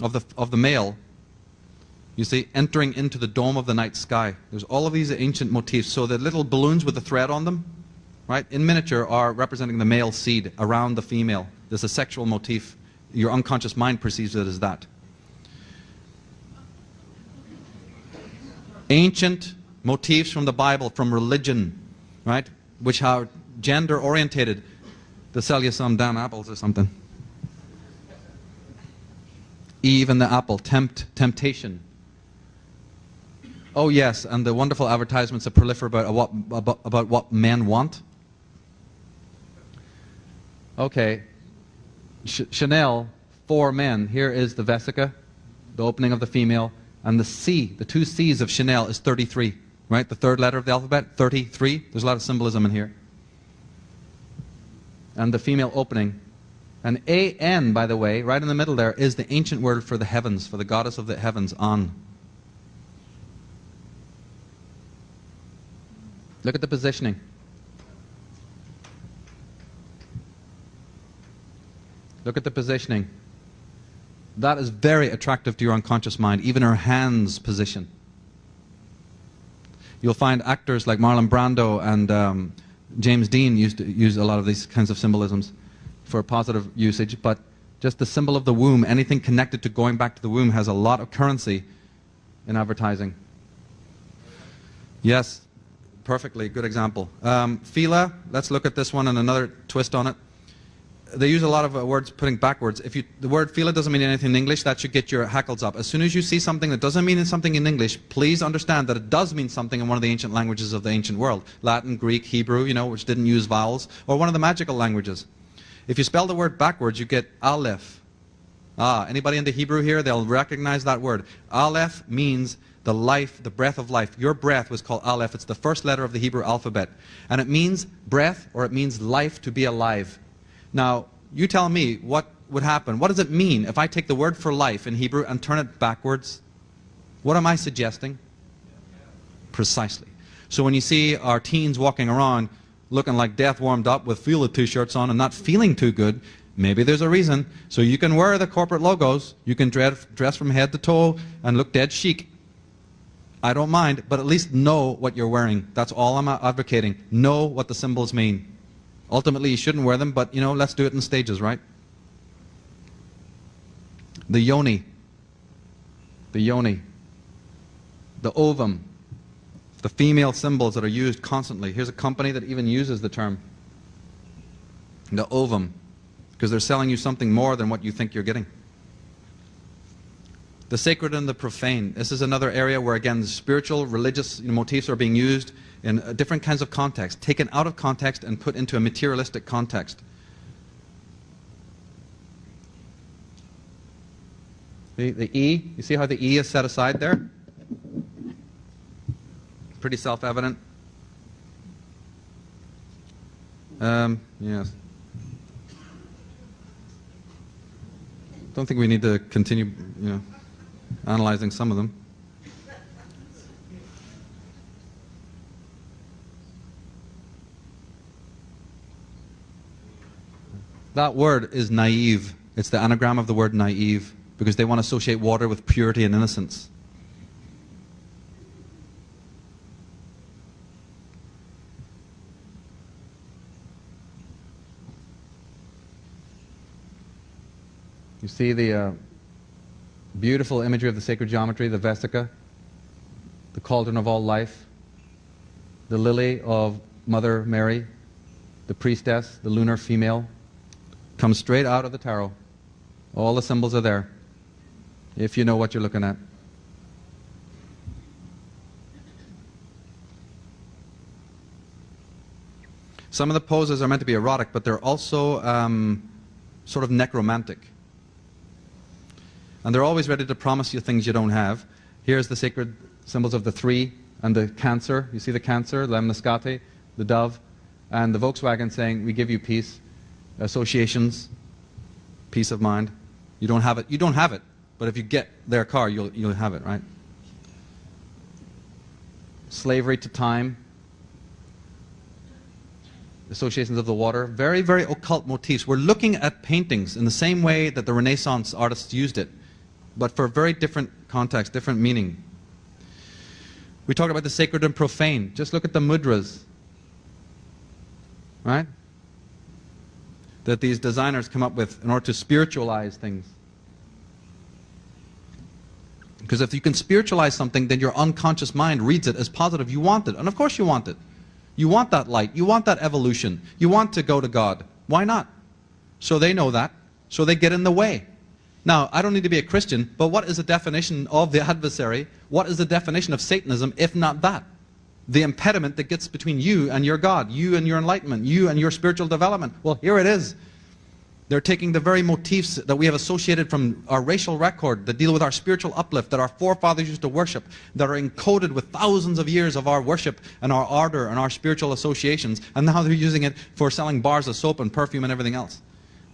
of the male, you see, entering into the dome of the night sky. There's all of these ancient motifs. So the little balloons with the thread on them, right, in miniature are representing the male seed around the female. There's a sexual motif. Your unconscious mind perceives it as that. Ancient motifs from the Bible, from religion, right, which are gender orientated. To sell you some damn apples or something. Eve and the apple, temptation. Oh yes, and the wonderful advertisements that proliferate about what men want. Okay, Chanel for men. Here is the vesica, the opening of the female, and the C, the two C's of Chanel is 33. Right, the third letter of the alphabet, 33. There's a lot of symbolism in here. And the female opening. And A-N, by the way, right in the middle there, is the ancient word for the heavens, for the goddess of the heavens, An. Look at the positioning. Look at the positioning. That is very attractive to your unconscious mind, even her hands position. You'll find actors like Marlon Brando and James Dean used to use a lot of these kinds of symbolisms for positive usage, but just the symbol of the womb, anything connected to going back to the womb has a lot of currency in advertising. Yes, perfectly, good example. Phila, let's look at this one and another twist on it. They use a lot of words putting backwards. The word Phila doesn't mean anything in English, that should get your hackles up. As soon as you see something that doesn't mean something in English, please understand that it does mean something in one of the ancient languages of the ancient world. Latin, Greek, Hebrew, you know, which didn't use vowels, or one of the magical languages. If you spell the word backwards, you get Aleph. Anybody into Hebrew here? They'll recognize that word. Aleph means the life, the breath of life. Your breath was called Aleph. It's the first letter of the Hebrew alphabet. And it means breath, or it means life, to be alive. Now, you tell me what would happen. What does it mean if I take the word for life in Hebrew and turn it backwards? What am I suggesting? Precisely. So when you see our teens walking around looking like death warmed up with feel it t-shirts on and not feeling too good, maybe there's a reason. So you can wear the corporate logos, you can dress from head to toe and look dead chic. I don't mind, but at least know what you're wearing. That's all I'm advocating. Know what the symbols mean. Ultimately, you shouldn't wear them, but you know, let's do it in stages, right? The yoni, the ovum, the female symbols that are used constantly. Here's a company that even uses the term, the ovum, because they're selling you something more than what you think you're getting. The sacred and the profane. This is another area where, again, the spiritual, religious motifs are being used in different kinds of contexts, taken out of context and put into a materialistic context. The E, you see how the E is set aside there? Pretty self-evident. Yes. Don't think we need to continue, analyzing some of them. That word is naive. It's the anagram of the word naive, because they want to associate water with purity and innocence. You see the beautiful imagery of the sacred geometry, the Vesica, the cauldron of all life, the lily of Mother Mary, the priestess, the lunar female, comes straight out of the tarot. All the symbols are there, if you know what you're looking at. Some of the poses are meant to be erotic, but they're also sort of necromantic. And they're always ready to promise you things you don't have. Here's the sacred symbols of the three and the Cancer. You see the Cancer, Lemniscate, the dove, and the Volkswagen saying, we give you peace, associations, peace of mind. You don't have it. You don't have it, but if you get their car, you'll have it, right? Slavery to time. Associations of the water. Very, very occult motifs. We're looking at paintings in the same way that the Renaissance artists used it, but for a very different context, different meaning. We talked about the sacred and profane. Just look at the mudras, right? That these designers come up with in order to spiritualize things. Because if you can spiritualize something, then your unconscious mind reads it as positive. You want it, and of course you want it. You want that light. You want that evolution. You want to go to God. Why not? So they know that. So they get in the way. Now, I don't need to be a Christian, but what is the definition of the adversary? What is the definition of Satanism, if not that? The impediment that gets between you and your God, you and your enlightenment, you and your spiritual development. Well, here it is. They're taking the very motifs that we have associated from our racial record that deal with our spiritual uplift, that our forefathers used to worship, that are encoded with thousands of years of our worship and our ardor and our spiritual associations, and now they're using it for selling bars of soap and perfume and everything else.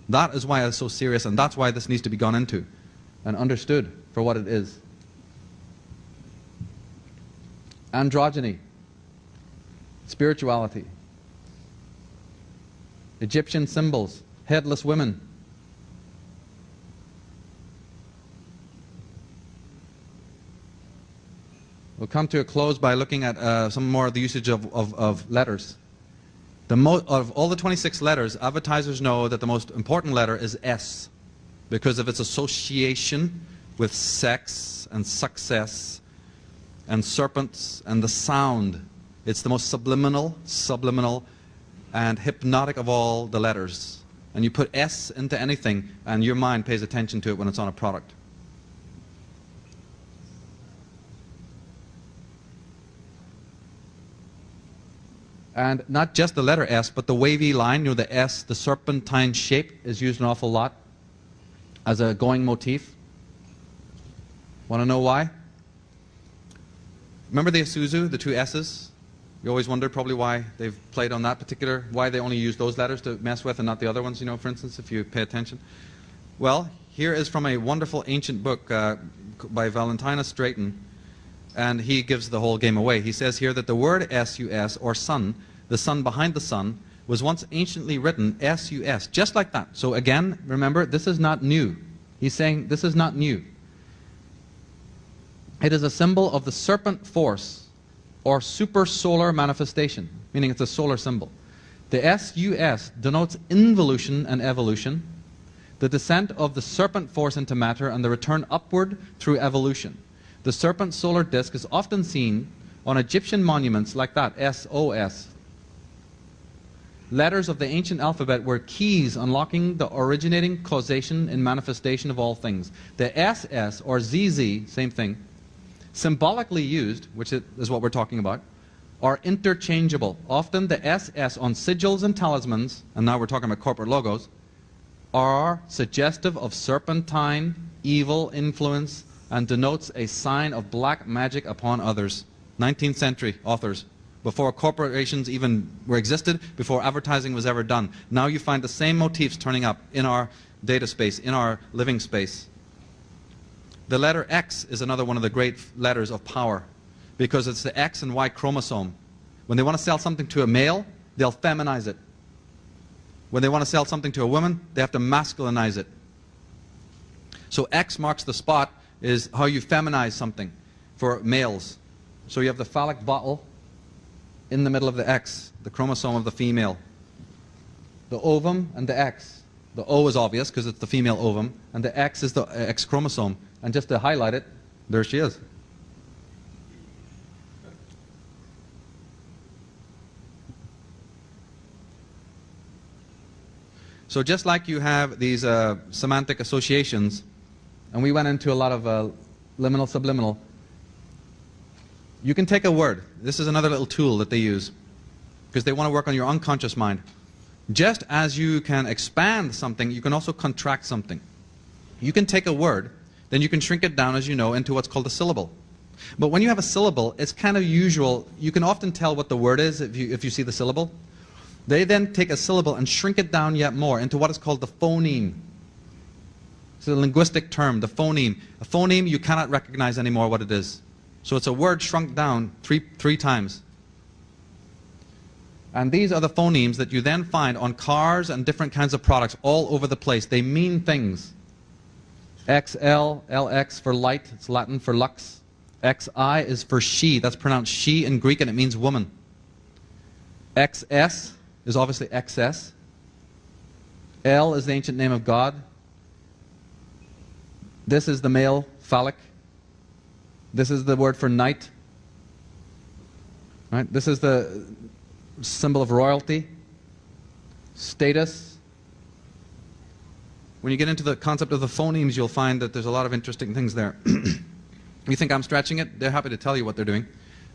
That is why it's so serious, and that's why this needs to be gone into and understood for what it is. Androgyny, spirituality, Egyptian symbols, headless women. We'll come to a close by looking at some more of the usage of letters. Of all the 26 letters, advertisers know that the most important letter is S because of its association with sex and success and serpents and the sound. It's the most subliminal, and hypnotic of all the letters. And you put S into anything, and your mind pays attention to it when it's on a product. And not just the letter S, but the wavy line, the S, the serpentine shape is used an awful lot as a going motif. Want to know why? Remember the Isuzu, the two S's? You always wondered probably why they've played on that particular, why they only use those letters to mess with and not the other ones, you know, for instance, if you pay attention. Well, here is from a wonderful ancient book by Valentinus Drayton, and he gives the whole game away. He says here that the word S-U-S, or sun, the sun behind the sun, was once anciently written S-U-S, just like that. So again, remember, this is not new. He's saying this is not new. It is a symbol of the serpent force, or supersolar manifestation, meaning it's a solar symbol. The S-U-S denotes involution and evolution, the descent of the serpent force into matter and the return upward through evolution. The serpent solar disk is often seen on Egyptian monuments like that, S-O-S. Letters of the ancient alphabet were keys unlocking the originating causation and manifestation of all things. The SS or ZZ, same thing, symbolically used, which is what we're talking about, are interchangeable. Often the SS on sigils and talismans, and now we're talking about corporate logos, are suggestive of serpentine, evil influence and denotes a sign of black magic upon others. 19th century authors. Before corporations even were existed, before advertising was ever done. Now you find the same motifs turning up in our data space, in our living space. The letter X is another one of the great letters of power because it's the X and Y chromosome. When they want to sell something to a male, they'll feminize it. When they want to sell something to a woman, they have to masculinize it. So X marks the spot, is how you feminize something for males. So you have the phallic bottle in the middle of the X, the chromosome of the female. The ovum and the X. The O is obvious because it's the female ovum, and the X is the X chromosome. And just to highlight it, there she is. So just like you have these semantic associations, and we went into a lot of liminal, subliminal, you can take a word. This is another little tool that they use because they want to work on your unconscious mind. Just as you can expand something, you can also contract something. You can take a word, then you can shrink it down, as you know, into what's called a syllable. But when you have a syllable, it's kind of usual. You can often tell what the word is if you see the syllable. They then take a syllable and shrink it down yet more into what is called the phoneme. It's a linguistic term, the phoneme. A phoneme, you cannot recognize anymore what it is. So it's a word shrunk down three times. And these are the phonemes that you then find on cars and different kinds of products all over the place. They mean things. XL, LX for light, it's Latin for lux. XI is for she, that's pronounced she in Greek and it means woman. XS is obviously excess. L is the ancient name of God. This is the male phallic. This is the word for night. Right? This is the symbol of royalty, status. When you get into the concept of the phonemes, you'll find that there's a lot of interesting things there. You think I'm stretching it? They're happy to tell you what they're doing.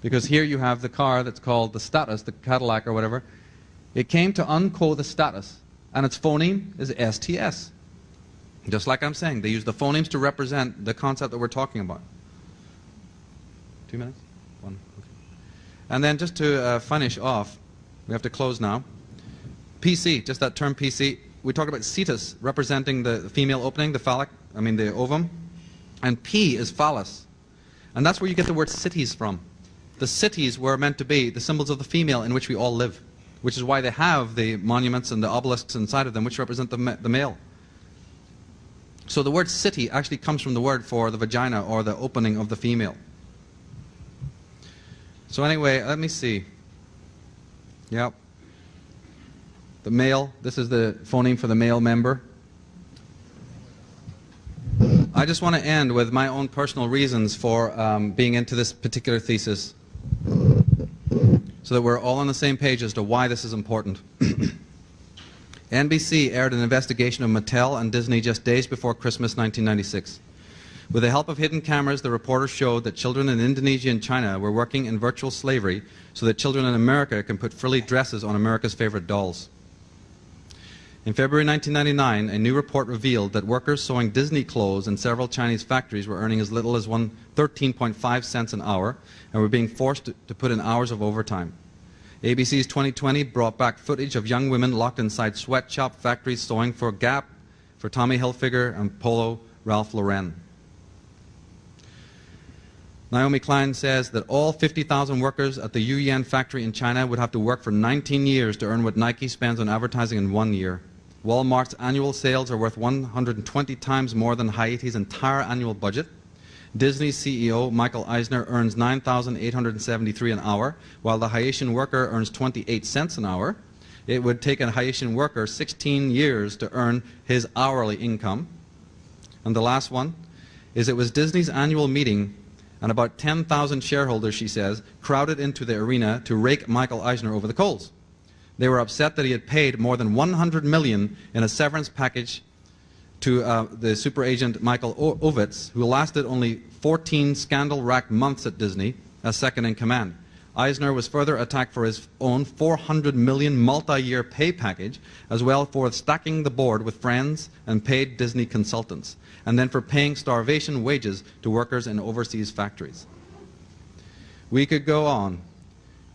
Because here you have the car that's called the status, the Cadillac or whatever. It came to uncode the status, and its phoneme is STS. Just like I'm saying, they use the phonemes to represent the concept that we're talking about. 2 minutes? 1. Okay. And then just to finish off, we have to close now. PC, just that term PC. We talk about cetus, representing the female opening, the phallic, the ovum. And P is phallus. And that's where you get the word cities from. The cities were meant to be the symbols of the female in which we all live, which is why they have the monuments and the obelisks inside of them, which represent the male. So the word city actually comes from the word for the vagina or the opening of the female. So anyway, let me see. Yep. The male, this is the phoneme for the male member. I just want to end with my own personal reasons for being into this particular thesis, so that we're all on the same page as to why this is important. NBC aired an investigation of Mattel and Disney just days before Christmas 1996. With the help of hidden cameras, the reporters showed that children in Indonesia and China were working in virtual slavery so that children in America can put frilly dresses on America's favorite dolls. In February 1999, a new report revealed that workers sewing Disney clothes in several Chinese factories were earning as little as 13.5 cents an hour and were being forced to put in hours of overtime. ABC's 2020 brought back footage of young women locked inside sweatshop factories sewing for Gap, for Tommy Hilfiger, and Polo Ralph Lauren. Naomi Klein says that all 50,000 workers at the Yuyan factory in China would have to work for 19 years to earn what Nike spends on advertising in 1 year. Walmart's annual sales are worth 120 times more than Haiti's entire annual budget. Disney's CEO, Michael Eisner, earns $9,873 an hour, while the Haitian worker earns 28 cents an hour. It would take a Haitian worker 16 years to earn his hourly income. And the last one is it was Disney's annual meeting, and about 10,000 shareholders, she says, crowded into the arena to rake Michael Eisner over the coals. They were upset that he had paid more than $100 million in a severance package to the super agent Michael Ovitz, who lasted only 14 scandal-racked months at Disney as second in command. Eisner was further attacked for his own $400 million multi-year pay package, as well for stacking the board with friends and paid Disney consultants, and then for paying starvation wages to workers in overseas factories. We could go on.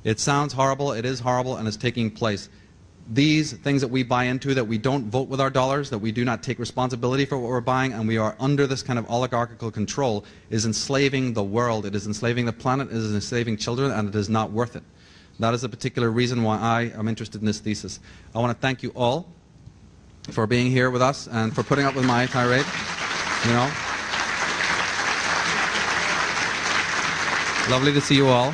It sounds horrible, it is horrible, and it's taking place. These things that we buy into, that we don't vote with our dollars, that we do not take responsibility for what we're buying, and we are under this kind of oligarchical control, is enslaving the world. It is enslaving the planet, it is enslaving children, and it is not worth it. That is a particular reason why I am interested in this thesis. I want to thank you all for being here with us and for putting up with my tirade. You know, lovely to see you all.